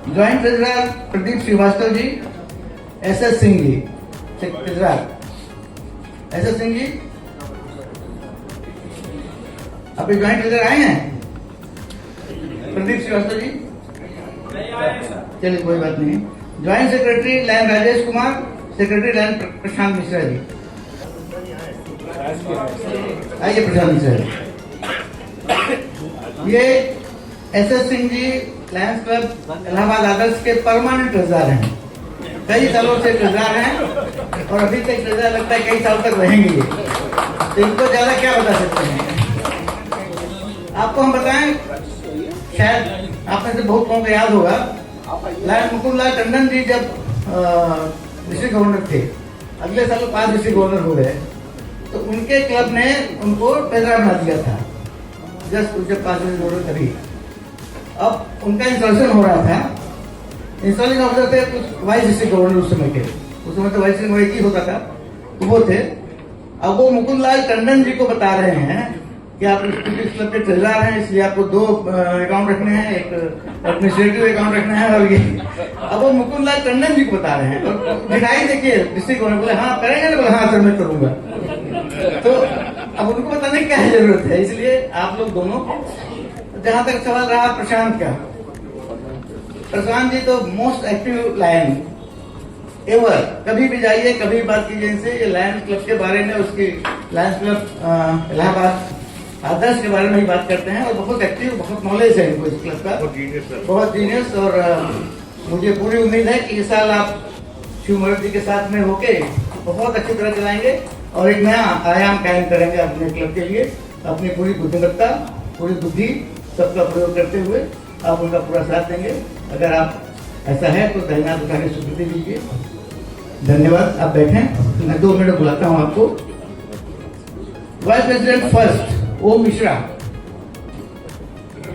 Joint treasurer Pradeep Srivastava ji, SS Singh जी, ट्रेजरर SS सिंह जी, आप ज्वाइंट ट्रेजरर आए हैं? प्रदीप श्रीवास्तव जी, चलिए कोई बात नहीं। Joint secretary lion Rajesh Kumar, secretary lion Prashant Mishra ji. आइए प्रशांत मिश्रा जी। ये SS Singh ji lions club Allahabad Adarsh के परमानेंट ट्रेजरर हैं। कई सालों से ट्रेजरर हैं और अभी तक ट्रेजरर लगता है कई साल तक रहेंगे ये। तो इनको ज्यादा क्या बता सकते हैं? आपको हम बताएं, शायद आप में से बहुत लोगों को याद होगा, लायन मुकुंद लाल टंडन जी जब डिस्ट्रिक्ट गवर्नर थे, अगले साल 5 डिस्ट्रिक्ट गवर्नर हो गए, तो उनके क्लब ने उनको ट्रेजरर बना दिया था जस्ट उनके 5 डिस्ट्रिक्ट गवर्नर तभी। अब उनका इंस्टॉलेशन हो रहा था, इंस्टॉलिंग ऑफिसर थे कुछ वाइस डिस्ट्रिक्ट गवर्नर उस समय के, उस समय तो वाइस डिस्ट्रिक्ट ही होता था, तो वो थे। अब वो मुकुंद लाल टंडन जी को बता रहे हैं कि आप इस क्लब के ट्रेजरर हैं, इसलिए आपको 2 अकाउंट रखने हैं, एक एडमिनिस्ट्रेटिव अकाउंट रखना है और ये। अब वो मुकुंद लाल टंडन जी को बता रहे हैं और दिखाई देखिए डिस्ट्रिक्ट गवर्नर बोले हाँ करेंगे ना, बोले हाँ सर मैं करूंगा। तो अब उनको बताने की क्या जरूरत है, इसलिए आप लोग दोनों। जहां तक सवाल रहा प्रशांत का, प्रशांत जी तो मोस्ट एक्टिव लायन एवर, कभी भी जाइए कभी भी बात कीजिए इनसे, ये लायन क्लब के बारे में, उसकी लायंस क्लब इलाहाबाद आदर्श के बारे में ही बात करते हैं और बहुत एक्टिव, बहुत नॉलेज है इनको इस क्लब का, बहुत जीनियस। और मुझे पूरी उम्मीद है कि इस साल आप शिव मूर्ति जी के साथ में होके बहुत अच्छी तरह चलाएंगे और एक नया आयाम कायम करेंगे अपने क्लब के लिए। अपनी पूरी बुद्धिमत्ता, पूरी बुद्धि सबका प्रयोग करते हुए आप उनका पूरा साथ देंगे। अगर आप ऐसा है तो दाहिना उठा के स्वीकृति दीजिए। धन्यवाद, आप बैठें, मैं 2 मिनट बुलाता हूँ आपको। Vice president first Om Mishra,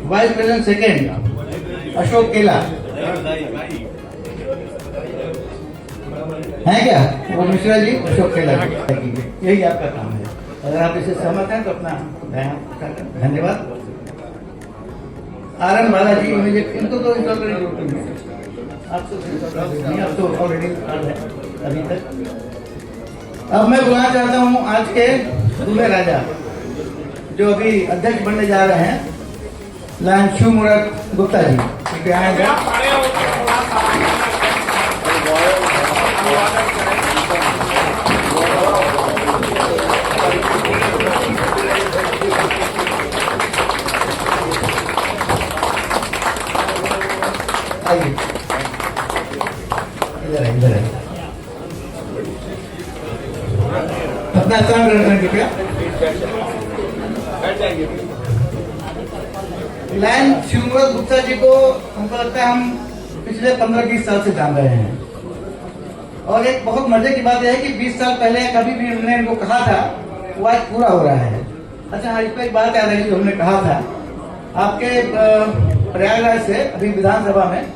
vice president second Ashok Kela है क्या? ओम मिश्रा जी, अशोक केला जी, यही आपका काम है। अगर आप इसे सहमत हैं तो अपना धन्यवाद। आरएन बालाजी, इनको तो इंस्टॉल करने की जरूरत नहीं है, आप तो ऑलरेडी है अभी तक। अब मैं बुलाना चाहता हूँ आज के दूल्हे राजा जो अभी अध्यक्ष बनने जा रहे हैं, लायन शिव मूर्ति गुप्ता जी। ठीक है, आइए, इधर है अपना स्थान ग्रहण करें कृपया। लायन शिव मूर्ति गुप्ता जी को हमको लगता है हम पिछले 15-20 साल से जान रहे हैं और एक बहुत मजे की बात यह है कि 20 साल पहले कभी भी हमने इनको कहा था वो आज पूरा हो रहा है। अच्छा हाँ, इस पर एक बात याद है जो हमने कहा था आपके प्रयागराज से अभी विधानसभा में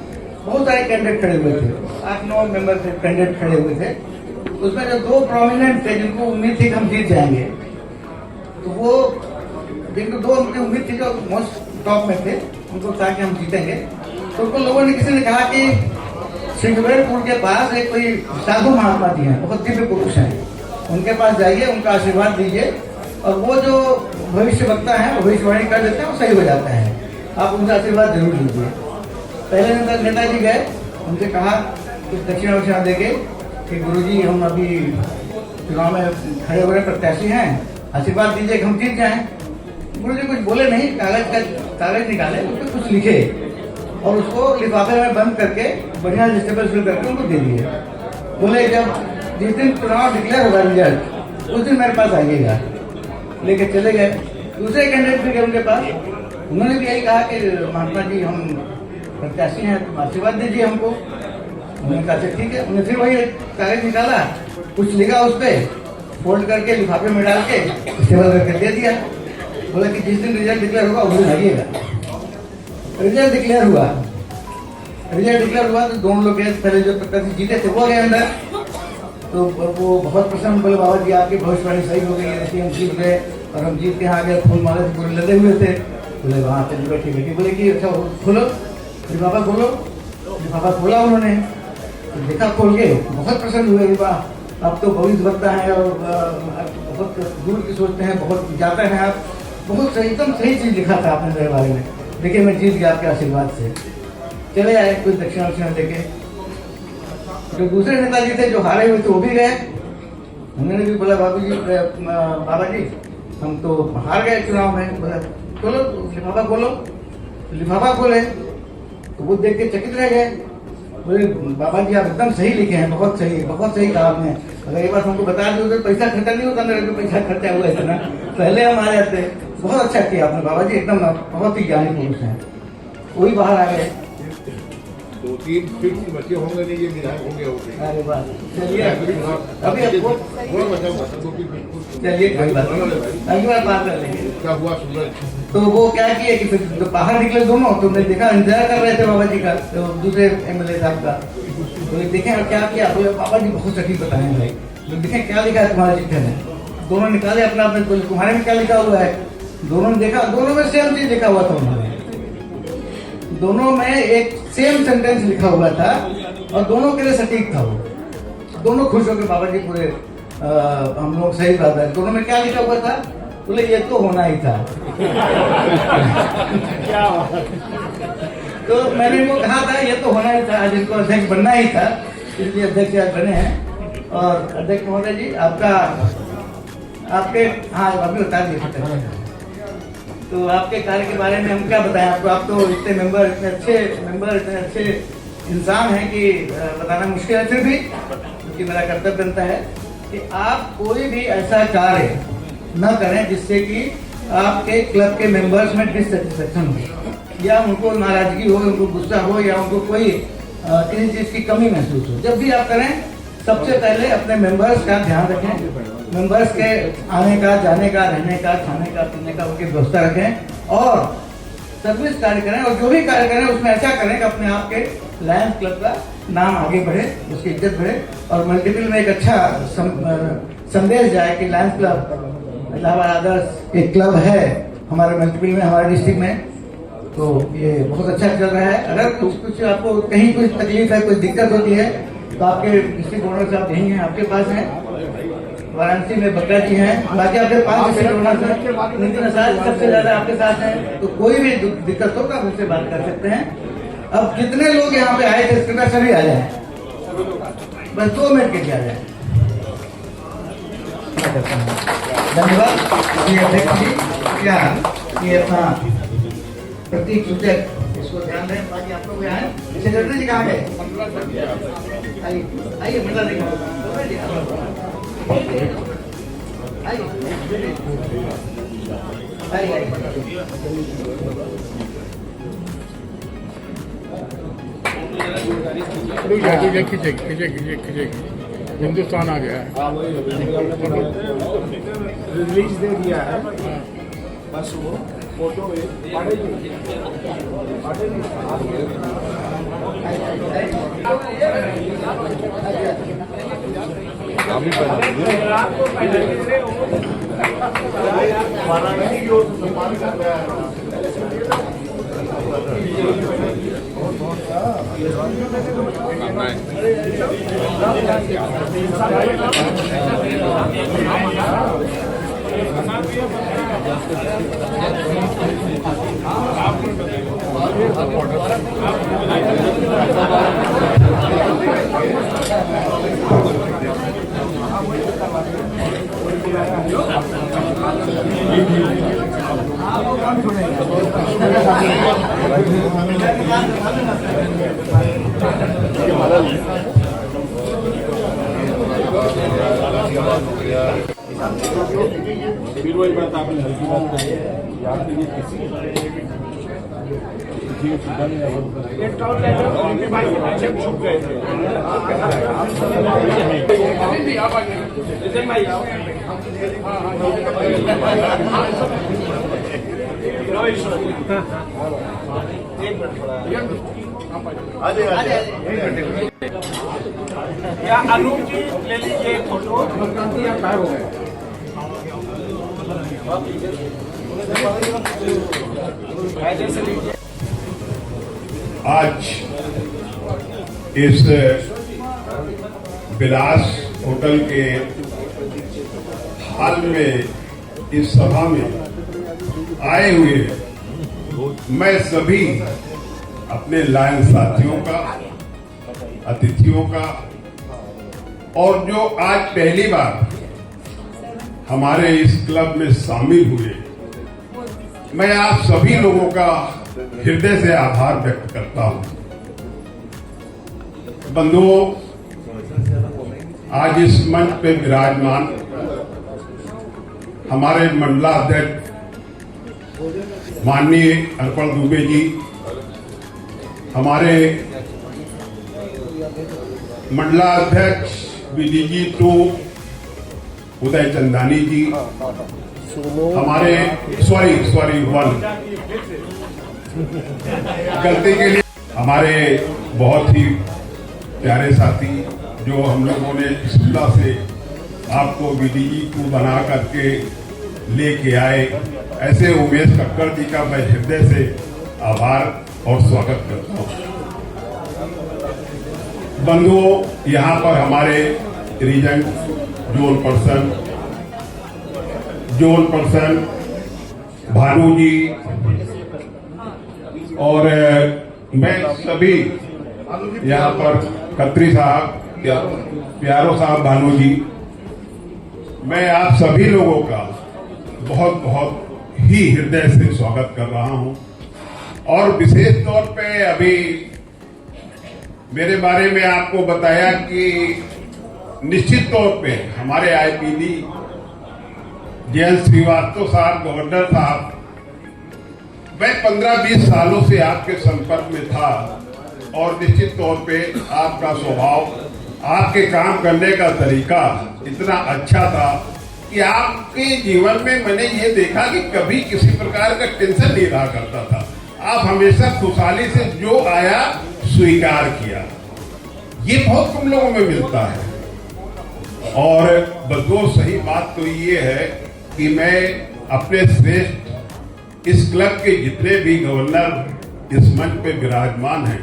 बहुत सारे कैंडिडेट खड़े हुए थे, 8-9 मेंबर थे कैंडिडेट खड़े हुए थे। उसमें जो 2 प्रोमिनेंट थे जिनको उम्मीद थी कि हम जीत जाएंगे, तो वो जिनको 2 उनकी उम्मीद थी जो मोस्ट टॉप में थे, उनको था कि हम जीतेंगे। तो उनको लोगों ने, किसी ने कहा कि सिंगवेरपुर के पास एक कोई साधु महात्मा जी हैं, बहुत दिव्य पुरुष हैं, उनके पास जाइए, उनका आशीर्वाद दीजिए और वो जो भविष्य वक्ता है वो भविष्यवाणी कर देते हैं, वो सही हो जाता है, आप उनका आशीर्वाद जरूर लीजिए। पहले नेताजी गए, उनसे कहा कुछ दक्षिणा वक्षिणा देके कि गुरुजी हम अभी चुनाव में खड़े हुए प्रत्याशी हैं, आशीर्वाद दीजिए कि हम जीत जाएं। गुरुजी कुछ बोले नहीं, कागज निकाले, उस पर कुछ लिखे और उसको लिफाफे में बंद करके बढ़िया डिस्टेबल फिल करके उनको दे दिए। बोले जब जिस दिन चुनाव डिक्लेयर होगा रिजल्ट, उस दिन मेरे पास आइएगा। लेके चले गए। दूसरे कैंडिडेट भी गए उनके पास, उन्होंने भी यही कहा कि महात्मा जी हम प्रत्याशी हैं, तुम आशीर्वाद दीजिए हमको। उन्होंने कहा ठीक है। उन्होंने फिर वही कागज निकाला, कुछ लिखा उस पर, फोल्ड करके लिफाफे में डाल के स्टेबल करके दे दिया। बोला कि जिस दिन रिजल्ट डिक्लेयर होगा उस दिन आइएगा। रिजल्ट डिक्लेयर हुआ, तो दोनों लोग गए, पहले जो प्रत्याशी जीते थे वो गए अंदर। तो वो बहुत प्रसन्न, बोले बाबा जी आपकी भविष्यवाणी सही हो गई है, हम जीत गए और हम जीत के यहाँ गए, फूल माले से पूरे लदे हुए थे। बोले वहाँ चलिए बैठी बैठी, बोले कि अच्छा खोलो लिफाफा, खोलो। लिफाफा खोला उन्होंने, तो देखा खोल के, बहुत प्रसन्न हुए। वाह आप तो भविष्य वक्ता है और बहुत दूर की सोचते हैं, बहुत जाते हैं आप, बहुत सही, एकदम सही चीज लिखा था आपने मेरे बारे में। देखिए मैं जीत गया आपके आशीर्वाद से। चले आए कुछ दक्षिणा वक्षिणा देके। जो दूसरे नेताजी थे जो हारे हुए थे वो भी गए। उन्होंने भी बोला बाबा जी हम तो हार गए चुनाव में। बोला खोलो लिफाफा खोलो। लिफाफा खोले तो वो देख के चकित रह गए। बोले बाबा जी आप एकदम सही लिखे हैं, बहुत सही कहा आपने। अगर ये बात हमको बता दो तो पैसा खर्चा नहीं होता, मेरे को पैसा खर्चा हुआ इतना, पहले हम आ जाते। बहुत अच्छा किया आपने बाबा जी, एकदम बहुत ही ज्ञानी पुरुष हैं। वही बाहर आ गए। 2-3 फिर बच्चे होंगे नहीं, ये विधायक होंगे। अरे वाह, चलिए अभी आपको चलिए कोई बात नहीं, अगली बार बात कर लेंगे। क्या हुआ सूरज? तो वो क्या किए कि फिर तो बाहर निकले दोनों, तो मैं देखा इंतजार कर रहे थे बाबा जी का, तो दूसरे एमएलए साहब का। तो देखे और क्या किया, बोले बाबा जी बहुत सटीक बताए भाई। तो देखें क्या लिखा है तुम्हारे चिट्ठे में। दोनों निकाले अपना अपने, बोले तुम्हारे में क्या लिखा हुआ है। दोनों ने देखा, दोनों में सेम चीज लिखा हुआ था उन्होंने। दोनों में एक सेम सेंटेंस लिखा हुआ था और दोनों के लिए सटीक था वो। दोनों खुश हो गए बाबा जी पूरे, हम लोग सही बात है। दोनों में क्या लिखा हुआ था, बोले ये तो होना ही था। तो मैंने वो कहा था ये तो होना ही था, आज इनको अध्यक्ष बनना ही था, इसलिए अध्यक्ष आज बने हैं। और अध्यक्ष महोदय जी आपके हाँ अभी बता दिए। तो आपके कार्य के बारे में हम क्या बताएं आपको। आप तो इतने मेंबर, इतने अच्छे इंसान हैं कि बताना मुश्किल है। फिर भी क्योंकि मेरा कर्तव्य बनता है कि आप कोई भी ऐसा कार्य न करें जिससे कि आपके क्लब के मेंबर्स में डिससेटिस्फेक्शन हो, या उनको नाराजगी हो, उनको गुस्सा हो, या उनको कोई किसी चीज की कमी महसूस हो। जब भी आप करें सबसे पहले अपने मेंबर्स का ध्यान रखें। मेंबर्स के आने का, जाने का, रहने का, खाने का, पीने का उनकी व्यवस्था रखें और सर्विस कार्य करें। और जो भी कार्य करें उसमें ऐसा करें कि अपने आप के लायंस क्लब का नाम आगे बढ़े, उसकी इज्जत बढ़े और मल्टीपल में एक अच्छा संदेश जाए कि लायंस क्लब इलाहाबाद आदर्श एक क्लब है हमारे मल्टीपल में, हमारे डिस्ट्रिक्ट में। तो ये बहुत अच्छा चल रहा है। अगर कुछ आपको कहीं कुछ तकलीफ है, कोई दिक्कत होती है तो आपके डिस्ट्रिक्ट ओनर साहब यही हैं, आपके पास हैं। वाराणसी में बकरा जी हैं, बाकी आपके 5 डिस्ट्रिक्ट ओनर हैं, लेकिन सबसे ज्यादा आपके साथ हैं। तो कोई भी दिक्कत हो तो आप उनसे बात कर सकते हैं। अब जितने लोग यहाँ पे आए थे कृपया सभी आ जाए, बस 2 मिनट के लिए आ जाए। धन्यवाद। ये अध्यक्ष जी क्या ये अपना प्रतीक सूचक इसको ध्यान दें। बाकी आप लोग आए, सेक्रेटरी जी कहाँ गए? आइए मंडला जी खींचे हिंदुस्तान आ गया है। रिलीज दे दिया है, बस वो फोटो फिर वही बात आपने हल्की बात कही, याद नहीं किसी छुप गए थे। या अनूप जी ले लीजिए फोटो। आज इस विलास होटल के हाल में इस सभा में आए हुए मैं सभी अपने लायन साथियों का, अतिथियों का, और जो आज पहली बार हमारे इस क्लब में शामिल हुए, मैं आप सभी लोगों का हृदय से आभार व्यक्त करता हूं। बंधुओं, आज इस मंच पे विराजमान हमारे मंडलाध्यक्ष माननीय अर्पण दुबे जी, हमारे मंडलाध्यक्ष बीडीजी 2 उदय चंदानी जी, हमारे सॉरी 1 गलती के लिए, हमारे बहुत ही प्यारे साथी जो हम लोगों ने शिमला से आपको बीडीजी 2 बना करके लेके आए, ऐसे उमेश कक्कड़ जी का मैं हृदय से आभार और स्वागत करता हूं। बंधुओं, यहाँ पर हमारे रीजन जोन पर्सन भानु जी और मैं सभी यहाँ पर खत्री साहब, प्यारो साहब, भानु जी, मैं आप सभी लोगों का बहुत बहुत ही हृदय से स्वागत कर रहा हूं। और विशेष तौर पे अभी मेरे बारे में आपको बताया कि निश्चित तौर पे हमारे आईपीडी जयंत श्रीवास्तव साहब, गवर्नर साहब, मैं 15-20 सालों से आपके संपर्क में था और निश्चित तौर पे आपका स्वभाव, आपके काम करने का तरीका इतना अच्छा था कि आपके जीवन में मैंने ये देखा कि कभी किसी प्रकार का टेंशन नहीं रहा करता था। आप हमेशा खुशहाली से जो आया स्वीकार किया, ये बहुत कम लोगों में मिलता है। और बदो सही बात तो ये है कि मैं अपने श्रेष्ठ इस क्लब के जितने भी गवर्नर इस मंच पे विराजमान हैं,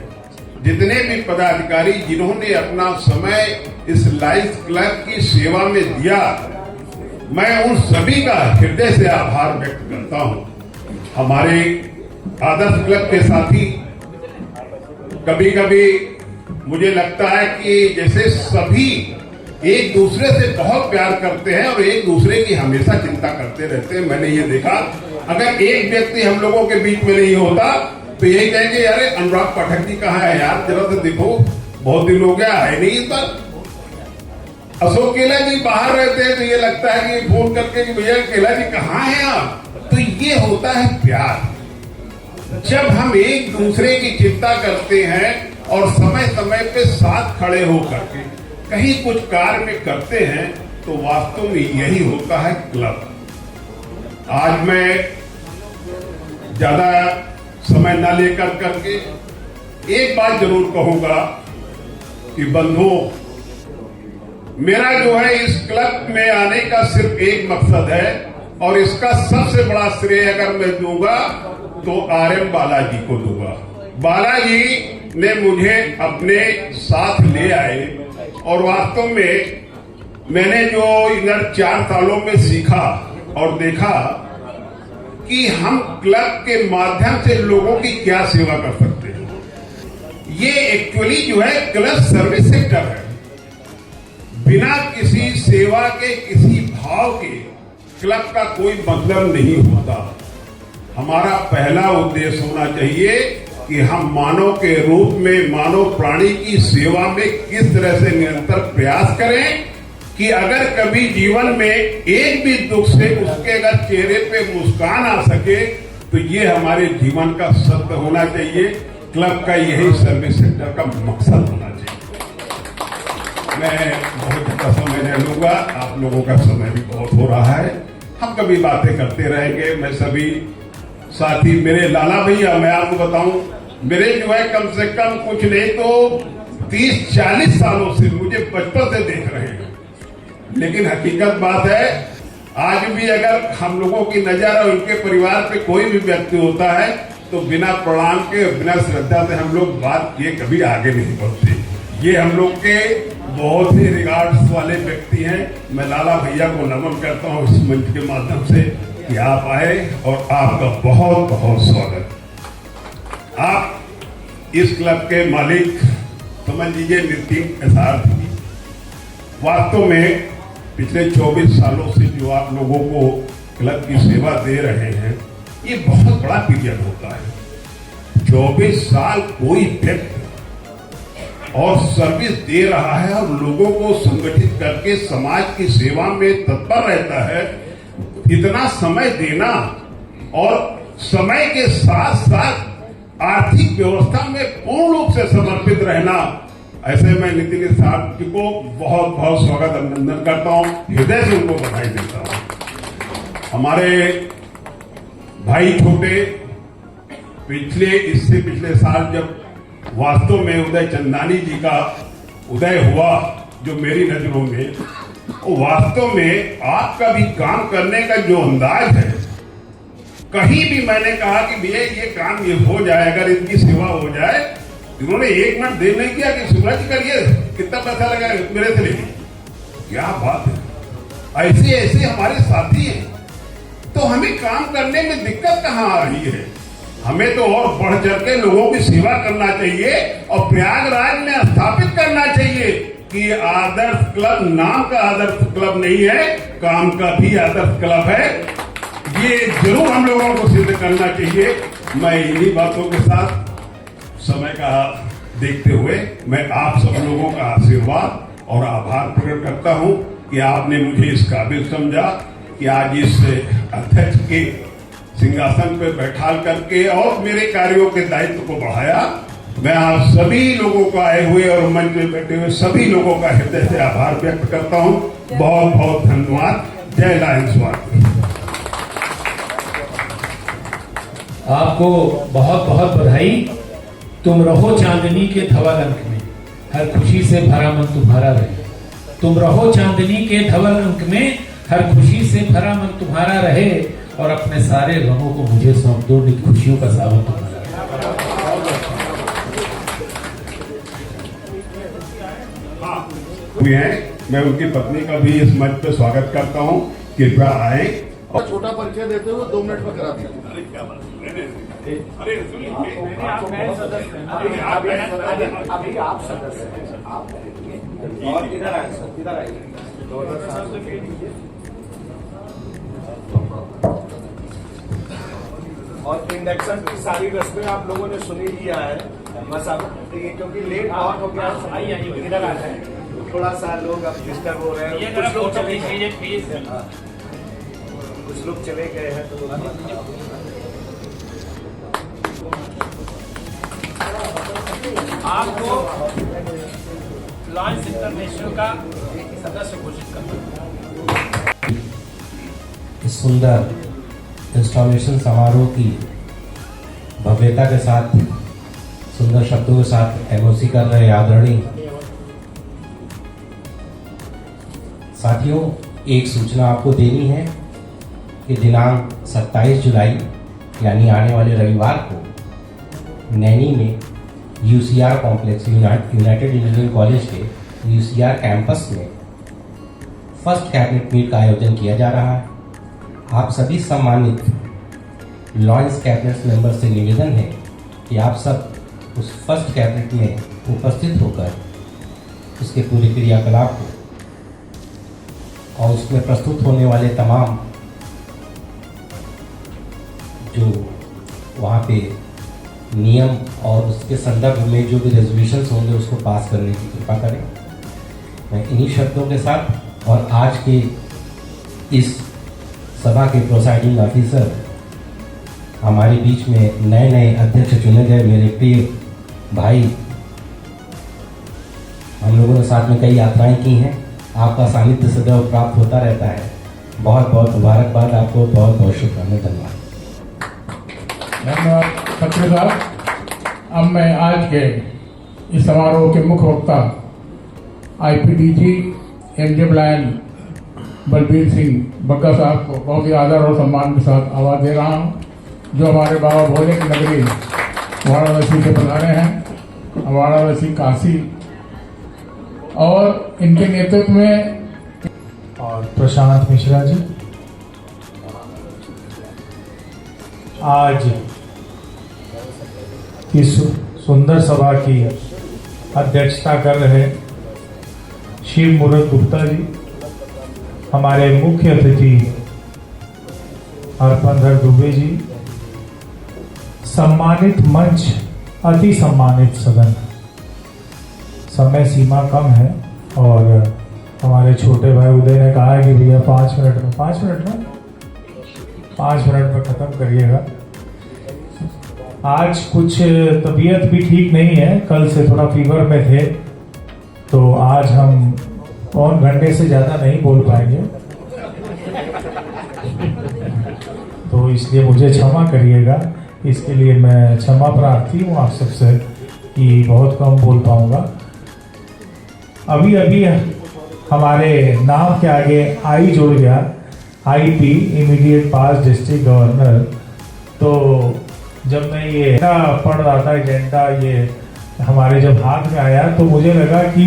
जितने भी पदाधिकारी जिन्होंने अपना समय इस लायंस क्लब की सेवा में दिया, मैं उन सभी का हृदय से आभार व्यक्त करता हूं। हमारे आदर्श क्लब के साथी, कभी कभी मुझे लगता है कि जैसे सभी एक दूसरे से बहुत प्यार करते हैं और एक दूसरे की हमेशा चिंता करते रहते हैं। मैंने ये देखा, अगर एक व्यक्ति हम लोगों के बीच में नहीं होता तो यही कहेंगे, अरे अनुराग पाठक जी कहाँ है यार, जरा से देखो, बहुत दिन हो गया है नहीं। इस बार अशोक केला जी बाहर रहते हैं तो ये लगता है कि फोन करके कि भैया केला जी कहाँ हैं आप। तो ये होता है प्यार, जब हम एक दूसरे की चिंता करते हैं और समय समय पे साथ खड़े होकर के कहीं कुछ कार्य में करते हैं, तो वास्तव में यही होता है क्लब। आज मैं ज्यादा समय न लेकर करके एक बात जरूर कहूंगा कि बंधुओं, मेरा जो है इस क्लब में आने का सिर्फ एक मकसद है और इसका सबसे बड़ा श्रेय अगर मैं दूंगा तो RM बालाजी को दूंगा। बालाजी ने मुझे अपने साथ ले आए और वास्तव में मैंने जो इधर 4 सालों में सीखा और देखा कि हम क्लब के माध्यम से लोगों की क्या सेवा कर सकते हैं। ये एक्चुअली जो है क्लब सर्विस सेक्टर है। बिना किसी सेवा के, किसी भाव के क्लब का कोई मतलब नहीं होता। हमारा पहला उद्देश्य होना चाहिए कि हम मानव के रूप में मानव प्राणी की सेवा में किस तरह से निरंतर प्रयास करें कि अगर कभी जीवन में एक भी दुख से उसके अगर चेहरे पे मुस्कान आ सके तो ये हमारे जीवन का सत्य होना चाहिए। क्लब का यही सर्विस सेक्टर का मकसद होना चाहिए। मैं बहुत ज्यादा समय नहीं लूंगा, आप लोगों का समय भी बहुत हो रहा है, हम कभी बातें करते रहेंगे। मैं सभी साथी, मेरे लाला भैया, मैं आपको बताऊं, मेरे जो है कम से कम कुछ नहीं तो 30-40 सालों से मुझे बचपन से देख रहे हैं, लेकिन हकीकत बात है आज भी अगर हम लोगों की नजर और उनके परिवार पे कोई भी व्यक्ति होता है तो बिना प्रणाम के, बिना श्रद्धा से हम लोग बात किए कभी आगे नहीं बढ़ते। ये हम लोग के बहुत ही रिगार्ड्स वाले व्यक्ति हैं। मैं लाला भैया को नमन करता हूँ इस मंच के माध्यम से कि आप आए और आपका बहुत बहुत स्वागत। आप इस क्लब के मालिक समझ लीजिए नितिन एसआर जी, वास्तव में पिछले 24 सालों से जो आप लोगों को क्लब की सेवा दे रहे हैं, ये बहुत बड़ा पीरियड होता है। 24 साल कोई व्यक्ति और सर्विस दे रहा है और लोगों को संगठित करके समाज की सेवा में तत्पर रहता है। इतना समय देना और समय के साथ साथ आर्थिक व्यवस्था में पूर्ण रूप से समर्पित रहना, ऐसे मैं नितिन साहब जी को बहुत बहुत स्वागत अभिनंदन करता हूं, हृदय से उनको बधाई देता हूं। हमारे भाई छोटे इससे पिछले साल जब वास्तव में उदय चंदानी जी का उदय हुआ जो मेरी नजरों में, वास्तव में आपका भी काम करने का जो अंदाज है, कहीं भी मैंने कहा कि भैया ये काम ये हो जाए, अगर इनकी सेवा हो जाए, इन्होंने 1 मिनट देर नहीं किया कि सूरज करिए, कितना पैसा लगा मेरे से लेंगे। क्या बात है, ऐसे ऐसे हमारे साथी हैं, तो हमें काम करने में दिक्कत कहाँ आ रही है? हमें तो और बढ़ चढ़ के लोगों की सेवा करना चाहिए और प्रयागराज में स्थापित करना चाहिए कि आदर्श क्लब नाम का आदर्श क्लब नहीं है, काम का भी आदर्श क्लब है। ये जरूर हम लोगों को सिद्ध करना चाहिए। मैं इन्हीं बातों के साथ समय का देखते हुए मैं आप सब लोगों का आशीर्वाद और आभार प्रकट करता हूं कि आपने मुझे इस काबिल समझा कि आज इस अध्यक्ष के सिंहासन पर बैठा करके और मेरे कार्यों के दायित्व को बढ़ाया। मैं आप सभी लोगों को आए हुए और मंच में बैठे हुए सभी लोगों का हृदय से आभार व्यक्त करता हूं। बहुत बहुत धन्यवाद। जय लायंस वार्ड। आपको बहुत बहुत बधाई। तुम रहो चांदनी के धवल अंक में, हर खुशी से भरा मन तुम्हारा रहे। तुम रहो चांदनी के धवल अंक में, हर खुशी से भरा मन तुम्हारा रहे, और अपने सारे रंगों को मुझे सौंप दो, नित खुशियों का सावन तुम्हारा रहे। मैं उनकी पत्नी का भी इस मंच पे स्वागत करता हूँ। कृपया आए और छोटा परिचय देते हुए 2 मिनट में करा दिया। अभी आप सदस्य हैं, आप और इधर आइए। और इंडक्शन की सारी रस्में आप लोगों ने सुनी लिया है, बस अब क्योंकि लेट बहुत हो गया, इधर आ जाए, थोड़ा सा लोग अब डिस्टर्ब हो रहे हैं। कुछ लोग चले गए, कुछ लोग चले गए हैं, तो आपको लॉन्च इंटरनेशनल का सदस्य घोषित करना। सुंदर इंस्टॉलेशन समारोह की भव्यता के साथ, सुंदर शब्दों के साथ एमओसी कर रहे आदरणीय साथियों, एक सूचना आपको देनी है कि दिनांक 27 जुलाई यानी आने वाले रविवार को नैनी में यूसीआर कॉम्प्लेक्स यूनाइटेड इंजीनियरिंग कॉलेज के यूसीआर कैंपस में फर्स्ट कैबिनेट मीट का आयोजन किया जा रहा है। आप सभी सम्मानित लॉन्च कैबिनेट मेंबर से निवेदन है कि आप सब उस फर्स्ट कैबिनेट में उपस्थित होकर उसके पूरे क्रियाकलाप को और उसमें प्रस्तुत होने वाले तमाम जो वहाँ पे नियम और उसके संदर्भ में जो भी रेजोल्यूशंस होंगे उसको पास करने की कृपा करें। मैं इन्हीं शब्दों के साथ और आज के इस सभा के प्रोसाइडिंग ऑफिसर हमारे बीच में नए अध्यक्ष चुने गए मेरे प्रिय भाई, हम लोगों ने साथ में कई यात्राएं की हैं। आपका सानिध्य सदैव प्राप्त होता रहता है। बहुत बहुत मुबारकबाद आपको, बहुत बहुत शुभकामनाएं। धन्यवाद। धन्यवाद खत्री साहब। अब मैं आज के इस समारोह के मुख्य वक्ता IPDG MJ lion Balbir Singh Bagga साहब को बहुत ही आदर और सम्मान के साथ आवाज़ दे रहा हूँ, जो हमारे बाबा भोले की नगरी वाराणसी से पधारे हैं। वाराणसी काशी और इनके नेतृत्व में और प्रशांत मिश्रा जी आज इस सुंदर सभा की अध्यक्षता कर रहे शिव मूरत गुप्ता जी, हमारे मुख्य अतिथि अर्पणधर दुबे जी, सम्मानित मंच, अति सम्मानित सदन। समय सीमा कम है और हमारे छोटे भाई उदय ने कहा है कि भैया 5 मिनट में खत्म करिएगा। आज कुछ तबीयत भी ठीक नहीं है, कल से थोड़ा फीवर में थे, तो आज हम 1 घंटे से ज़्यादा नहीं बोल पाएंगे, तो इसलिए मुझे क्षमा करिएगा। इसके लिए मैं क्षमा प्रार्थी हूँ आप सबसे कि बहुत कम बोल पाऊँगा। अभी अभी हमारे नाम के आगे आई जुड़ गया, आईपी, इमीडिएट पास डिस्ट्रिक्ट गवर्नर। तो जब मैं ये पढ़ रहा था एजेंडा, ये हमारे जब हाथ में आया तो मुझे लगा कि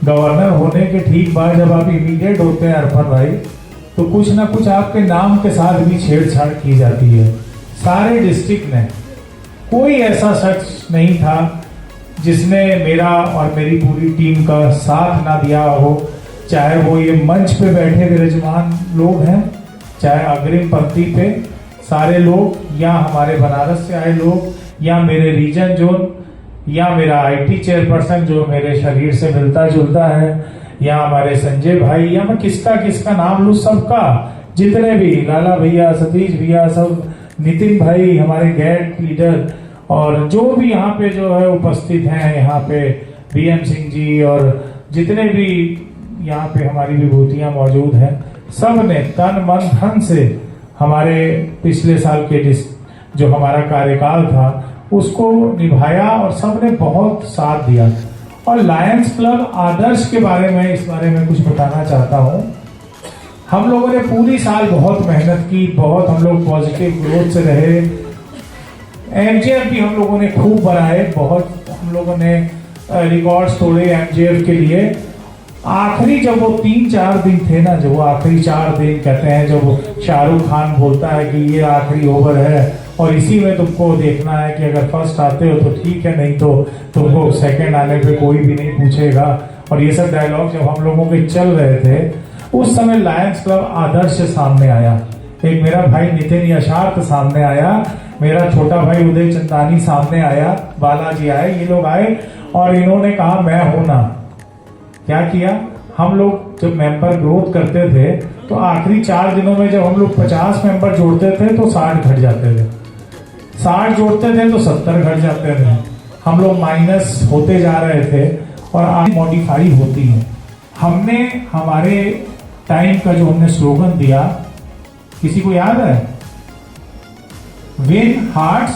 गवर्नर होने के ठीक बाद जब आप इमीडिएट होते हैं अर्पण भाई, तो कुछ ना कुछ आपके नाम के साथ भी छेड़छाड़ की जाती है। सारे डिस्ट्रिक्ट ने कोई ऐसा शख्स नहीं था जिसने मेरा और मेरी पूरी टीम का साथ ना दिया हो, चाहे वो ये मंच पे बैठे विराजमान लोग हैं, चाहे अग्रिम पंक्ति पे सारे लोग, या हमारे बनारस से आए लोग, या मेरे रीजन जोन, या मेरा आईटी चेयरपर्सन जो मेरे शरीर से मिलता जुलता है, या हमारे संजय भाई, या मैं किसका नाम लूं, सबका, जितने भी, लाला भैया, सतीश भैया, सब, नितिन भाई, हमारे गैड लीडर, और जो भी यहाँ पे जो है उपस्थित हैं, यहाँ पे बीएम सिंह जी और जितने भी यहाँ पे हमारी विभूतियां मौजूद हैं, सब ने तन मन धन से हमारे पिछले साल के जो हमारा कार्यकाल था उसको निभाया और सब ने बहुत साथ दिया। और लायंस क्लब आदर्श के बारे में, इस बारे में कुछ बताना चाहता हूँ। हम लोगों ने पूरी साल बहुत मेहनत की, बहुत हम लोग पॉजिटिव ग्रोथ से रहे। एमजेएफ भी हम लोगों ने खूब बनाए, बहुत हम लोगों ने रिकॉर्ड्स तोड़े एमजेएफ के लिए। आखिरी जब वो 3-4 दिन थे ना, जब वो आखिरी 4 दिन कहते हैं, जब शाहरुख खान बोलता है कि ये आखिरी ओवर है और इसी में तुमको देखना है कि अगर फर्स्ट आते हो तो ठीक है, नहीं तो तुमको सेकंड आने पे कोई भी नहीं पूछेगा, और ये सब डायलॉग जब हम लोगों के चल रहे थे, उस समय लायंस क्लब आदर्श सामने आया। एक मेरा भाई नितिन यशार्थ सामने आया, मेरा छोटा भाई उदय चंदानी सामने आया, बालाजी आए, ये लोग आए और इन्होंने कहा मैं हूं ना। क्या किया, हम लोग जब मेंबर ग्रोथ करते थे तो आखिरी 4 दिनों में जब हम लोग 50 मेंबर जोड़ते थे तो 60 घट जाते थे, 60 जोड़ते थे तो 70 घट जाते थे। हम लोग माइनस होते जा रहे थे और आज मॉडिफाई होती है। हमने हमारे टाइम का जो हमने स्लोगन दिया, किसी को याद है? Win hearts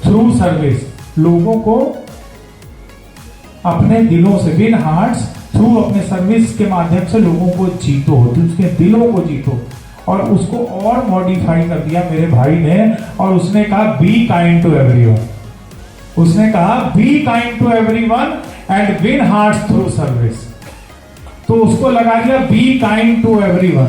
through service. लोगों को अपने दिलों से, विन हार्ट्स थ्रू, अपने सर्विस के माध्यम से लोगों को जीतो, उसके दिलों को जीतो। और उसको और मॉडिफाई कर दिया मेरे भाई ने, और उसने कहा बी काइंड टू एवरीवन। उसने कहा be kind to everyone and win hearts through service. तो उसको लगा दिया बी काइंड टू एवरीवन।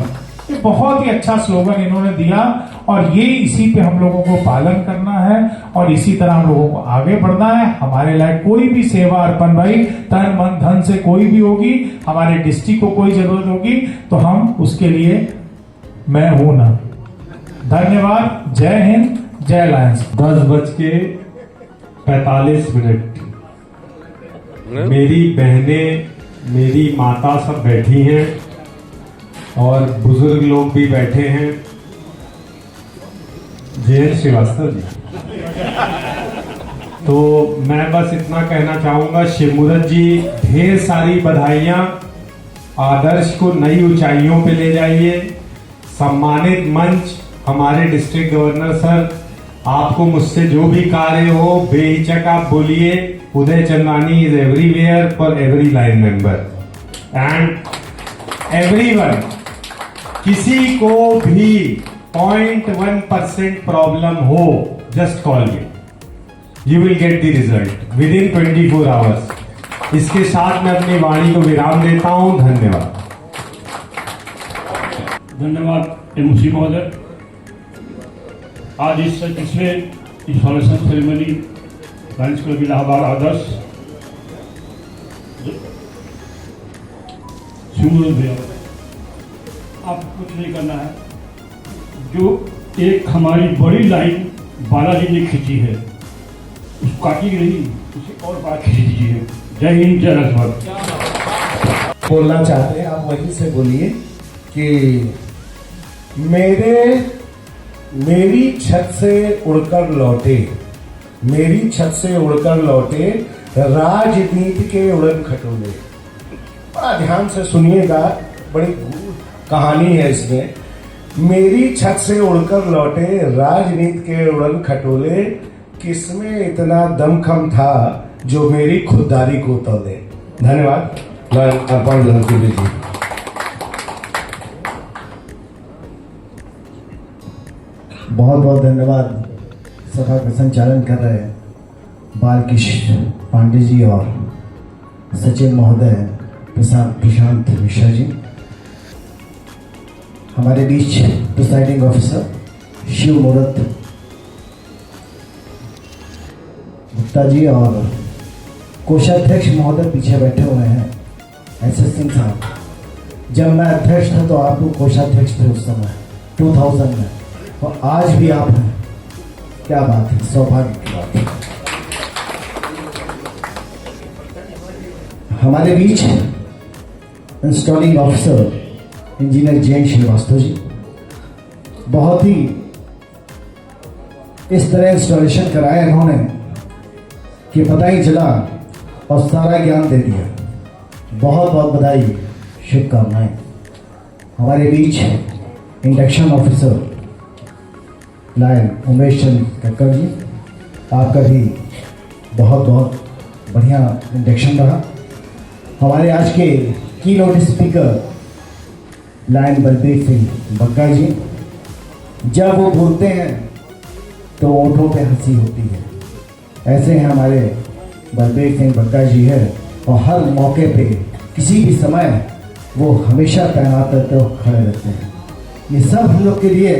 ये बहुत ही अच्छा स्लोगन इन्होंने दिया, और ये इसी पे हम लोगों को पालन करना है और इसी तरह हम लोगों को आगे बढ़ना है। हमारे लायक कोई भी सेवा अर्पण भाई तन मन धन से कोई भी होगी, हमारे डिस्ट्रिक्ट को कोई जरूरत होगी तो हम उसके लिए मैं हूं ना। धन्यवाद। जय हिंद, जय लायंस। 10:45 मेरी बहनें, मेरी माता सब बैठी हैं और बुजुर्ग लोग भी बैठे हैं। जय श्रीवास्तव जी। तो मैं बस इतना कहना चाहूंगा, शिवमूरत जी ढेर सारी बधाइयां, आदर्श को नई ऊंचाइयों पे ले जाइए। सम्मानित मंच, हमारे डिस्ट्रिक्ट गवर्नर सर, आपको मुझसे जो भी कार्य हो बेहिचक आप बोलिए। Uday Chandani is everywhere for every lion member and everyone. किसी को भी 0.1% प्रॉब्लम हो, just call me, you will get the result within 24 hours. इसके साथ मैं अपनी वाणी को विराम देता हूं। धन्यवाद। धन्यवाद एमसी महोदय। आज इस पिछले installation ceremony Lions club Allahabad Adarsh Simran भैया, आपको कुछ नहीं करना है। जो एक हमारी बड़ी लाइन बालाजी ने खींची है, उसको काटिए नहीं, उसे और बात खींच दीजिए। जय हिंद, जय राष्ट्रवाद। बोलना चाहते हैं आप वहीं से बोलिए कि मेरी छत से उड़कर लौटे, मेरी छत से उड़कर लौटे राजनीति के उड़न खटोले। बड़ा ध्यान से सुनिएगा, बड़ी कहानी है इसमें। मेरी छत से उड़कर लौटे राजनीति के उड़न खटोले, किसमें इतना दमखम था जो मेरी खुददारी को तोले। धन्यवाद। अर्पण लहकुली जी। बहुत बहुत धन्यवाद। सभा का संचालन कर रहे बालकृष्ण पांडे जी और सचिव महोदय प्रशांत मिश्रा जी। हमारे बीच प्रिसाइडिंग ऑफिसर शिव मूर्त गुप्ता जी और कोषाध्यक्ष महोदय पीछे बैठे हुए हैं एसएस सिंह साहब। जब मैं अध्यक्ष था तो आप लोग कोषाध्यक्ष थे उस समय 2000 में, और आज भी आप हैं। क्या बात है, सौभाग्य की बात है। हमारे बीच installing officer engineer Jain Srivastava ji, बहुत ही इस तरह इंस्टॉलेशन कराया इन्होंने कि पता ही चला और सारा ज्ञान दे दिया। बहुत बहुत बधाई, शुभकामनाएं। हमारे बीच induction officer lion Umesh Chandra Kakkar ji, आपका भी बहुत बहुत बढ़िया इंडक्शन रहा। हमारे आज के keynote speaker Lion Balbir Singh Bagga ji, जब वो बोलते हैं तो ओठों पे हंसी होती है। ऐसे हैं हमारे बलबीर सिंह बग्गा जी है, और हर मौके पे किसी भी समय वो हमेशा तैनात रहते और खड़े रहते हैं। ये सब हम लोग के लिए,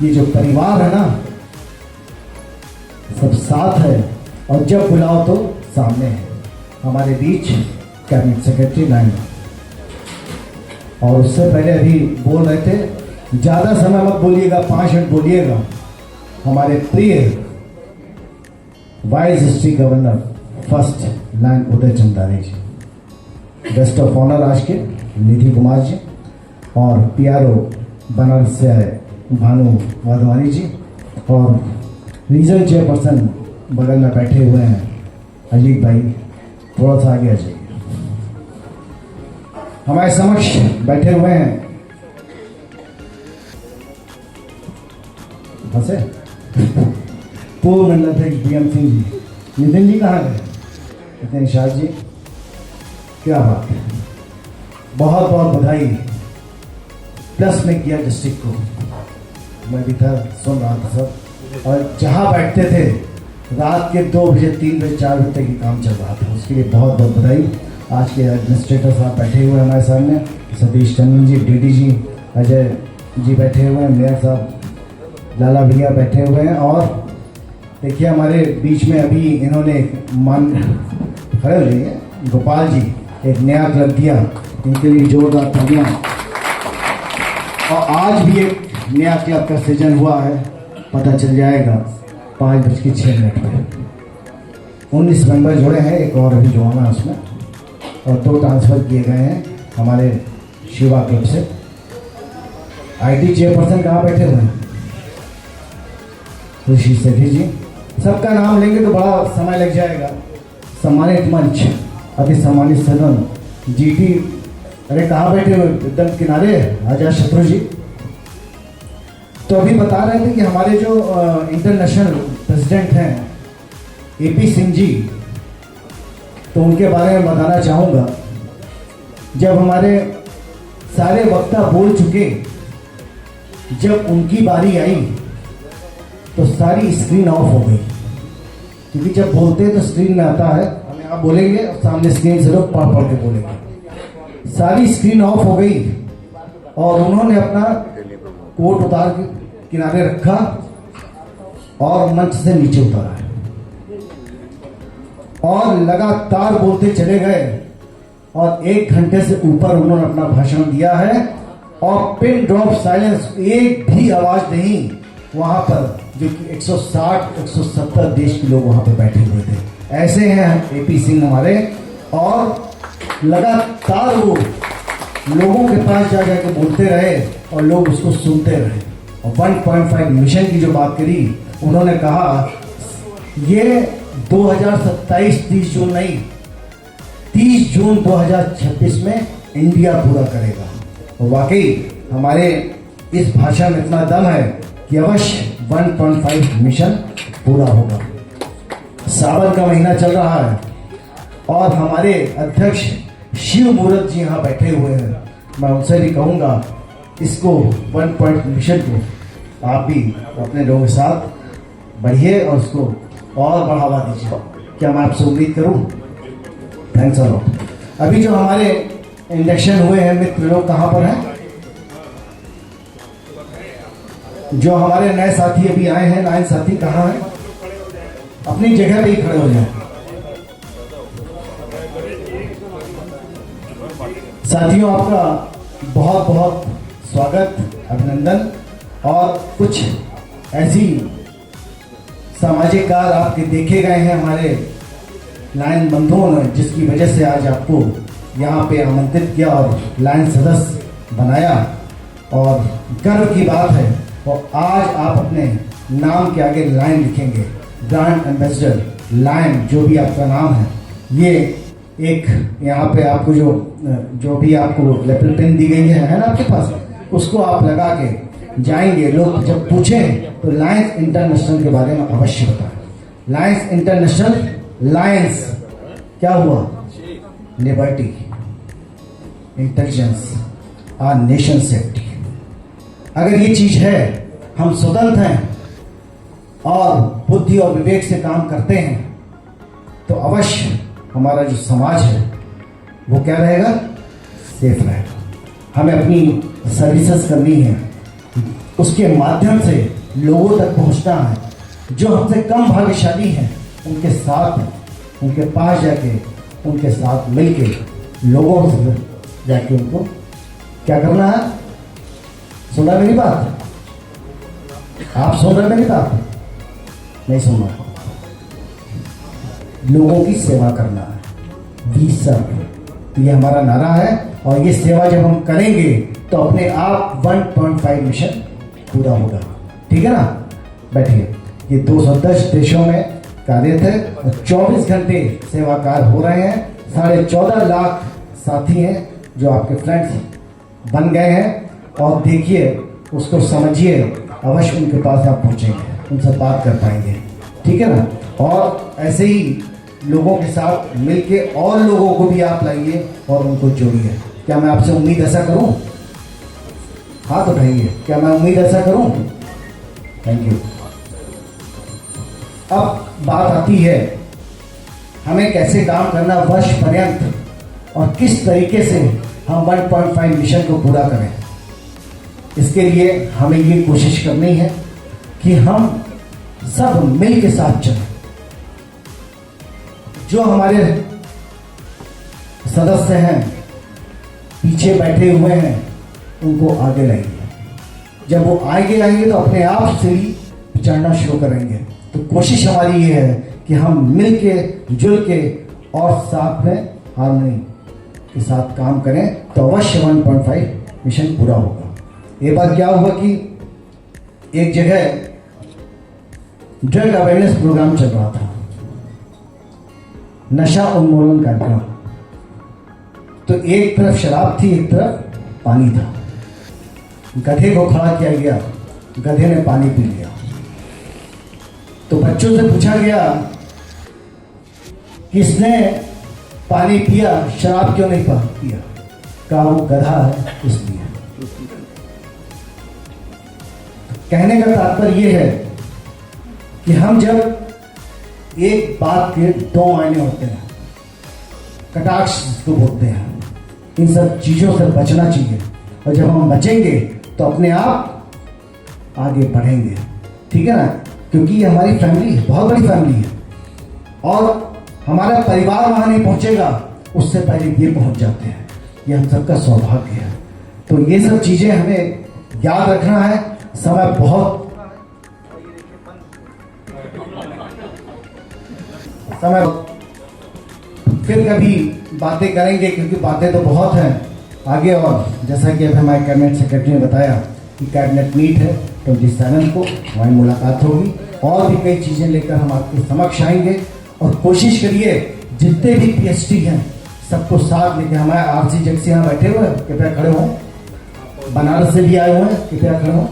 ये जो परिवार है ना, सब साथ है और जब बुलाओ तो सामने है। हमारे बीच कैबिनेट सेक्रेटरी लाइन, और उससे पहले अभी बोल रहे थे, ज़्यादा समय मत बोलिएगा, 5 मिनट बोलिएगा। हमारे प्रिय vice district governor first line Uday Chandani ji, guest of honour आज के निधि कुमार जी, और पीआरओ बनारस से आए भानु वाधवानी जी, और रीजनल चेयरपर्सन बगल में बैठे हुए हैं अजीत भाई, थोड़ा सा आगे आ जाइए। हमारे समक्ष बैठे हुए हैं हंसे पूर्व मंडलाध्यक्ष बीएम सिंह जी। नितिन जी कहाँ गए? नितिन शाह जी, क्या बात है, बहुत बहुत बधाई। प्लस में किया डिस्ट्रिक्ट को, मैं भी था, सुन रहा था सब, और जहाँ बैठते थे रात के 2 बजे 3 बजे 4 बजे तक ही काम चल रहा था, उसके लिए बहुत बहुत बधाई। आज के एडमिनिस्ट्रेटर साहब बैठे हुए हैं हमारे सामने, सतीश टंडन जी, डीडी जी, अजय जी बैठे हुए हैं, मेयर साहब लाला भैया बैठे हुए हैं, और देखिए हमारे बीच में अभी इन्होंने मान खड़े हो जाइए, गोपाल जी एक नया क्लब दिया, इनके लिए जोरदार तालियां। और आज भी एक नया क्लब का सृजन हुआ है, पता चल जाएगा 5:06 पर। 19 मेंबर जुड़े हैं, एक और अभी जुड़ना है उसमें, और 2 ट्रांसफ़र किए गए हैं हमारे शिवा क्लब से। आईटी चेयरपर्सन कहाँ बैठे हुए हैं? ऋषि सेठी जी। सबका नाम लेंगे तो बड़ा समय लग जाएगा। सम्मानित मंच, अति सम्मानित सदन, जीटी, अरे कहाँ बैठे हुए, एकदम किनारे, आजाद शत्रु जी। तो अभी बता रहे थे कि हमारे जो इंटरनेशनल प्रेसिडेंट हैं एपी सिंह जी, तो उनके बारे में बताना चाहूँगा। जब हमारे सारे वक्ता बोल चुके, जब उनकी बारी आई तो सारी स्क्रीन ऑफ हो गई, क्योंकि जब बोलते हैं तो स्क्रीन में आता है, हम यहाँ बोलेंगे और सामने स्क्रीन से लोग पढ़ के बोलेंगे। सारी स्क्रीन ऑफ हो गई और उन्होंने अपना कोट उतार के किनारे रखा और मंच से नीचे उतारा है। और लगातार बोलते चले गए और 1 घंटे से ऊपर उन्होंने अपना भाषण दिया है और पिन ड्रॉप साइलेंस, एक भी आवाज नहीं वहां पर, जो कि 160-170 देश के लोग वहां पर बैठे हुए थे। ऐसे हैं एपी सिंह हमारे, और लगातार वो लोगों के पास जा जाकर बोलते रहे और लोग उसको सुनते रहे। और 1.5 मिशन की जो बात करी, उन्होंने कहा ये 2027 30 जून नहीं, 30 जून 2026 में इंडिया पूरा करेगा। और वाकई हमारे इस भाषा में इतना दम है कि अवश्य 1.5 मिशन पूरा होगा। सावन का महीना चल रहा है और हमारे अध्यक्ष शिव मूर्त जी यहाँ बैठे हुए हैं। मैं उनसे भी कहूँगा इसको 1.5 मिशन को आप भी अपने लोगों के साथ बढ़िए और उसको और बढ़ावा दीजिए। क्या मैं आपसे उम्मीद करूँ? Thanks a lot. अभी जो हमारे इंडक्शन हुए हैं मित्र लोग कहाँ पर हैं? जो हमारे नए साथी अभी आए हैं, नए साथी कहाँ हैं? अपनी जगह पे ही खड़े हो जाए। साथियों, आपका बहुत बहुत स्वागत, अभिनंदन। और कुछ ऐसी सामाजिक कार्य आपके देखे गए हैं हमारे लायन बंधुओं ने, जिसकी वजह से आज आपको यहाँ पे आमंत्रित किया और लायन सदस्य बनाया, और गर्व की बात है। और आज आप अपने नाम के आगे लायन लिखेंगे, ब्रांड एम्बेसडर लायन, जो भी आपका नाम है। ये एक यहाँ पे आपको जो भी आपको लेपल पेन दी गई है ना आपके पास, उसको आप लगा के जाएंगे। लोग जब पूछें तो लायंस इंटरनेशनल के बारे में अवश्य बताएं। लायंस इंटरनेशनल, लायंस क्या हुआ? Liberty, intelligence, our nation safety. अगर ये चीज है, हम स्वतंत्र हैं और बुद्धि और विवेक से काम करते हैं, तो अवश्य हमारा जो समाज है वो क्या रहेगा? सेफ रहेगा। हमें अपनी सर्विसेज करनी है, उसके माध्यम से लोगों तक पहुंचना है। जो हमसे कम भाग्यशाली हैं उनके साथ, उनके पास जाके, उनके साथ मिलके, लोगों से जाके उनको क्या करना है? सुन रहे मेरी बात? आप सुन रहे मेरी बात? नहीं सुन रहा? लोगों की सेवा करना है। वी सर्व, ये हमारा नारा है। और ये सेवा जब हम करेंगे तो अपने आप 1.5 मिशन पूरा होगा। ठीक है ना? बैठिए। ये 210 देशों में कार्यरत है और 24 घंटे सेवा कार्य हो रहे हैं। 14.5 लाख साथी हैं जो आपके फ्रेंड्स बन गए हैं। और देखिए, उसको समझिए, अवश्य उनके पास आप पहुंचेंगे, उनसे बात कर पाएंगे। ठीक है ना? और ऐसे ही लोगों के साथ मिलके और लोगों को भी आप लाइए और उनको जोड़िए। क्या मैं आपसे उम्मीद ऐसा करूं? हाथ उठाइए। क्या मैं उम्मीद ऐसा करूं? Thank you. अब बात आती है हमें कैसे काम करना वर्ष पर्यंत और किस तरीके से हम 1.5 मिशन को पूरा करें। इसके लिए हमें ये कोशिश करनी है कि हम सब मिल के साथ चलें। जो हमारे सदस्य हैं, पीछे बैठे हुए हैं, उनको आगे लाइए। जब वो आगे आएंगे तो अपने आप से ही चढ़ना शुरू करेंगे। तो कोशिश हमारी ये है कि हम मिल के, जुल के और साथ में हार्मनी के साथ काम करें, तो अवश्य 1.5 मिशन पूरा होगा। ये बात क्या हुआ कि एक जगह ड्रग अवेयरनेस प्रोग्राम चल रहा था, नशा उन्मूलन कार्यक्रम। तो एक तरफ शराब थी, एक तरफ पानी था। गधे को खड़ा किया गया, गधे ने पानी पी लिया। तो बच्चों से पूछा गया किसने पानी पिया, शराब क्यों नहीं पिया? कहा वो गधा है इसलिए। कहने का तात्पर्य यह है कि हम जब एक बात के 2 मायने होते हैं, कटाक्ष जिसको बोलते हैं, इन सब चीजों से बचना चाहिए। और जब हम बचेंगे तो अपने आप आगे बढ़ेंगे। ठीक है ना? क्योंकि ये हमारी फैमिली है, बहुत बड़ी फैमिली है। और हमारा परिवार वहां नहीं पहुंचेगा, उससे पहले ये पहुंच जाते हैं। ये हम सबका सौभाग्य है। तो ये सब चीजें हमें याद रखना है। समय बहुत फिर कभी बातें करेंगे, क्योंकि बातें तो बहुत हैं आगे। और जैसा कि अब हमारे कैबिनेट सेक्रेटरी ने बताया कि कैबिनेट मीट है 27 को, हमारी मुलाकात होगी और भी कई चीज़ें लेकर हम आपके समक्ष आएंगे। और कोशिश करिए जितने भी PhD हैं सबको साथ लेके, हमारे RC जगसी यहाँ बैठे हुए हैं, कृपया खड़े हों, बनारस से भी आए हुए हैं, कृपया खड़े हों।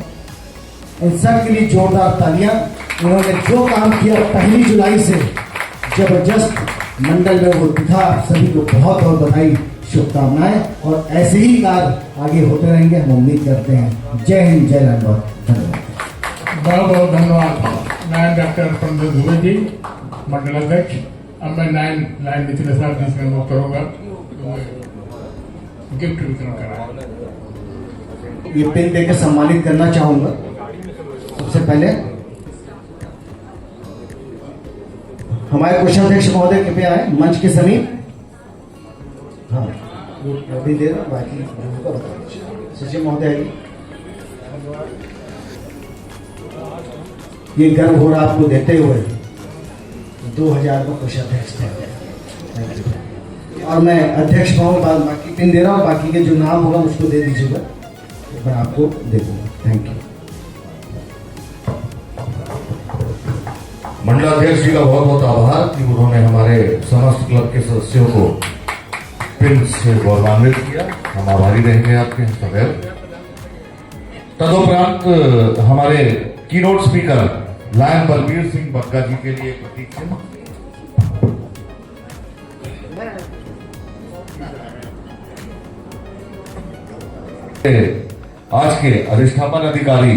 इन सब के लिए जोरदार तालियां। इन्होंने जो काम किया 1 जुलाई से जबरदस्त मंडल में वो दिखा। आप सभी को बहुत बहुत बधाई, शुभकामनाएं, और ऐसे ही कार्य आगे होते रहेंगे, हम उम्मीद करते हैं। जय हिंद, जय लाल, धन्यवाद। बहुत बहुत धन्यवाद नायन डॉक्टर पंडित दुबे जी, मंडल अध्यक्ष। अब मैं नायन नितिन साहब जी से अनुरोध करूंगा, गिफ्ट वितरण करा। ये पेन देकर सम्मानित करना चाहूंगा। सबसे पहले हमारे कोषाध्यक्ष महोदय कृपया आए मंच के समीप। हाँ, अभी दे रहा, बाकी सचिव महोदय आइए। ये गर्व हो रहा आपको देते हुए 2000 में कोषाध्यक्ष थे, और मैं अध्यक्ष भाव बाकी पिन दे रहा हूँ। बाकी के जो नाम होगा उसको दे दीजिएगा, मैं आपको दे दूंगा। Thank you. मंडलाध्यक्ष जी का बहुत बहुत आभार कि उन्होंने हमारे समस्त क्लब के सदस्यों को पिन से गौरवान्वित किया। हम आभारी रहेंगे आपके सदैव। तदुपरांत हमारे keynote speaker Lion Balbir Singh Bagga ji के लिए प्रतीक चिन्ह। आज के अधिष्ठापन अधिकारी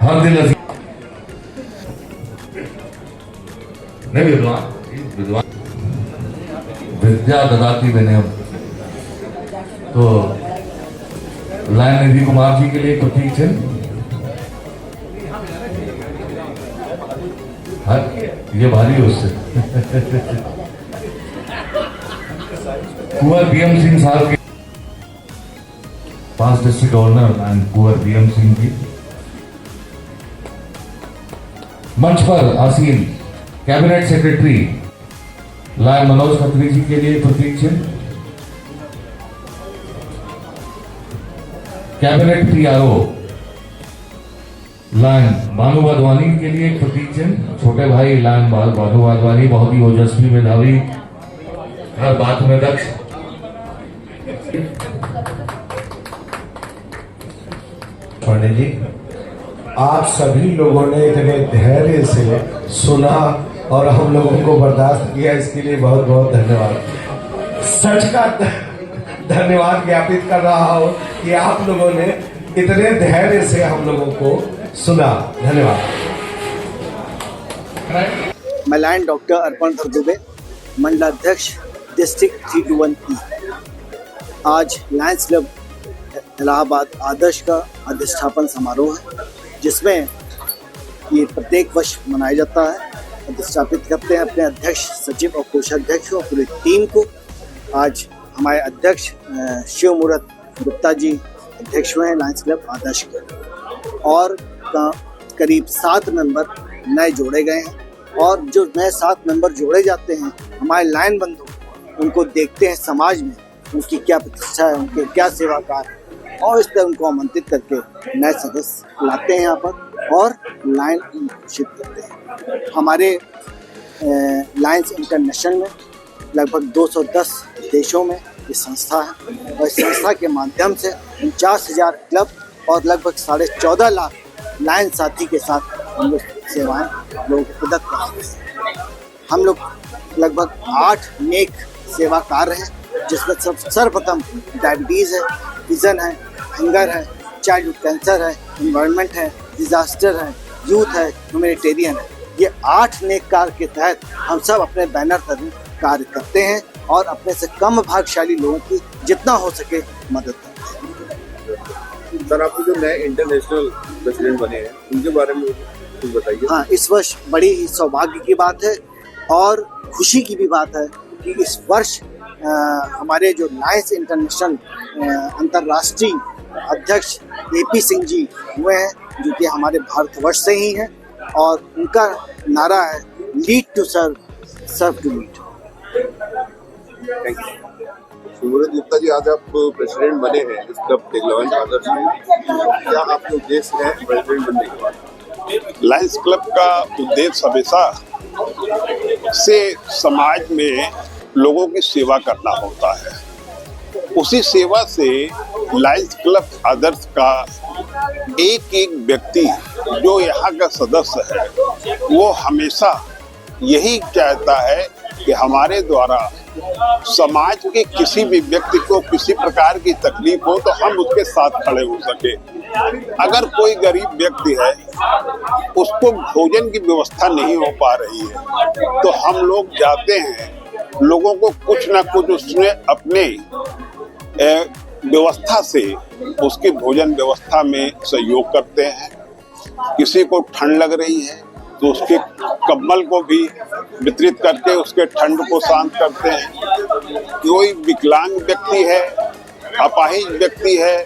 हर दिल नहीं विद्वान विद्या ददाती विनय, तो लायन निधि कुमार जी के लिए प्रतीक चिन्ह। ये भारी है उससे। कुंवर BM सिंह साहब के 5 district governor and Kunwar BM Singh ji. मंच पर आसीन cabinet secretary Lion Manoj Khatri ji के लिए प्रतीक चिन्ह। Cabinet PRO Lion Bhanu Wadhwani के लिए प्रतीक चिन्ह। छोटे भाई लायन भानु वाधवानी बहुत ही ओजस्वी, मेधावी, हर बात में दक्ष। पंडित जी, आप सभी लोगों ने इतने धैर्य से सुना और हम लोगों को बर्दाश्त किया, इसके लिए बहुत बहुत धन्यवाद। सच का धन्यवाद ज्ञापित कर रहा हूं कि आप लोगों ने इतने धैर्य से हम लोगों को सुना। धन्यवाद। मैं लायन डॉक्टर अर्पण दुबे, मंडलाध्यक्ष डिस्ट्रिक्ट 321E। आज लायंस क्लब इलाहाबाद आदर्श का अधिष्ठापन समारोह है, जिसमें ये प्रत्येक वर्ष मनाया जाता है। अधिष्ठापित करते हैं अपने अध्यक्ष, सचिव और कोषाध्यक्ष और पूरी टीम को। आज हमारे अध्यक्ष शिव मूर्त गुप्ता जी अध्यक्ष हुए हैं लायंस क्लब आदर्श के, और करीब 7 मेंबर नए जोड़े गए हैं। और जो नए 7 मेंबर जोड़े जाते हैं, हमारे लायन बंधु उनको देखते हैं समाज में उनकी क्या प्रतिष्ठा है, उनके क्या सेवा कार्य, और इस तरह उनको आमंत्रित करके नए सदस्य लाते हैं यहाँ पर और लायन घोषित करते हैं। हमारे लायंस इंटरनेशनल में लगभग 210 देशों में ये संस्था है, और इस संस्था के माध्यम से 49,000 क्लब और लगभग 14.5 लाख लायन साथी के साथ हम लोग सेवाएं लोगों को प्रदत्त कराते हैं। हम लोग लगभग 8 नेक सेवा कार्य हैं, जिसमें सर्वप्रथम डायबिटीज़ है, विजन है, हंगर है, चाइल्डहुड कैंसर है, इन्वायरमेंट है, डिजास्टर है, यूथ है, ह्यूमैनिटेरियन है। ये 8 नेक कार्य के तहत हम सब अपने बैनर पर कार्य करते हैं और अपने से कम भाग्यशाली लोगों की जितना हो सके मदद करते हैं। सर, आपको जो नए इंटरनेशनल प्रेसिडेंट बने हैं, उनके बारे में कुछ बताइए। हाँ, इस वर्ष बड़ी ही सौभाग्य की बात है और खुशी की भी बात है कि इस वर्ष हमारे जो लायंस इंटरनेशनल अंतर्राष्ट्रीय अध्यक्ष AP सिंह जी हुए हैं, जो कि हमारे भारतवर्ष से ही हैं, और उनका नारा है lead to serve, serve to lead. Thank you. Shivmurat Gupta ji, आज आप प्रेसिडेंट बने हैं इस क्लब के लॉयंस आदर्श में, क्या आपके उद्देश्य है प्रेसिडेंट बनने के बाद? लायंस क्लब का उद्देश्य हमेशा से समाज में लोगों की सेवा करना होता है। उसी सेवा से लायंस क्लब आदर्श का एक एक व्यक्ति जो यहाँ का सदस्य है वो हमेशा यही चाहता है कि हमारे द्वारा समाज के किसी भी व्यक्ति को किसी प्रकार की तकलीफ हो तो हम उसके साथ खड़े हो सके। अगर कोई गरीब व्यक्ति है, उसको भोजन की व्यवस्था नहीं हो पा रही है, तो हम लोग जाते हैं, लोगों को कुछ ना कुछ उसमें अपने व्यवस्था से उसकी भोजन व्यवस्था में सहयोग करते हैं। किसी को ठंड लग रही है तो उसके कंबल को भी वितरित करके उसके ठंड को शांत करते हैं। कोई विकलांग व्यक्ति है, अपाहिज व्यक्ति है,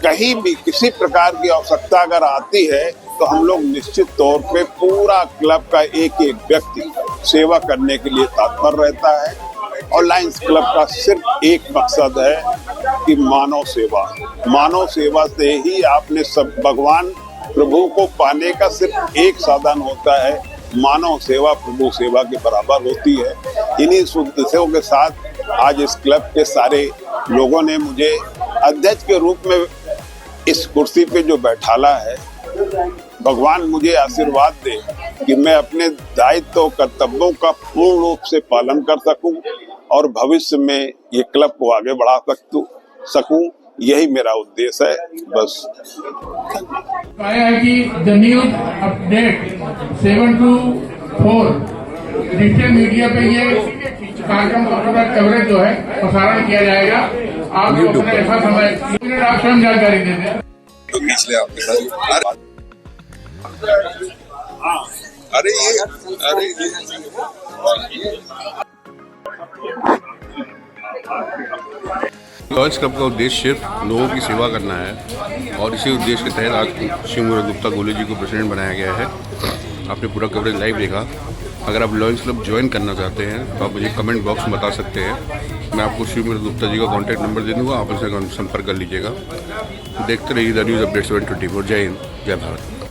कहीं भी किसी प्रकार की आवश्यकता अगर आती है तो हम लोग निश्चित तौर पे पूरा क्लब का एक एक व्यक्ति सेवा करने के लिए तत्पर रहता है। और लायंस क्लब का सिर्फ एक मकसद है कि मानव सेवा। मानव सेवा से ही आपने सब भगवान प्रभु को पाने का सिर्फ एक साधन होता है, मानव सेवा प्रभु सेवा के बराबर होती है। इन्हीं उद्देश्यों के साथ आज इस क्लब के सारे लोगों ने मुझे अध्यक्ष के रूप में इस कुर्सी पे जो बैठाला है, भगवान मुझे आशीर्वाद दे कि मैं अपने दायित्व और कर्तव्यों का पूर्ण रूप से पालन कर सकूं और भविष्य में ये क्लब को आगे बढ़ा सकूं। यही मेरा उद्देश्य है। बस आया है कि the news update 7 to 4 digital media पे ये कार्यक्रम का पूरा कवरेज जो है प्रसारण किया जाएगा। आप जो अपने ऐसा समय आप स्वयं जानकारी दे दें तो खींच ले आपके साथ। लॉयंस क्लब का उद्देश्य सिर्फ लोगों की सेवा करना है और इसी उद्देश्य के तहत आज शिवमुरत गुप्ता गोले जी को प्रेसिडेंट बनाया गया है। आपने पूरा कवरेज लाइव देखा। अगर आप लॉयंस क्लब ज्वाइन करना चाहते हैं तो आप मुझे कमेंट बॉक्स में बता सकते हैं। मैं आपको शिवमुरत गुप्ता जी का कॉन्टैक्ट नंबर दे दूँगा, आप उनसे संपर्क कर लीजिएगा। देखते रहिए द न्यूज़ अपडेट 724। जय हिंद, जय भारत।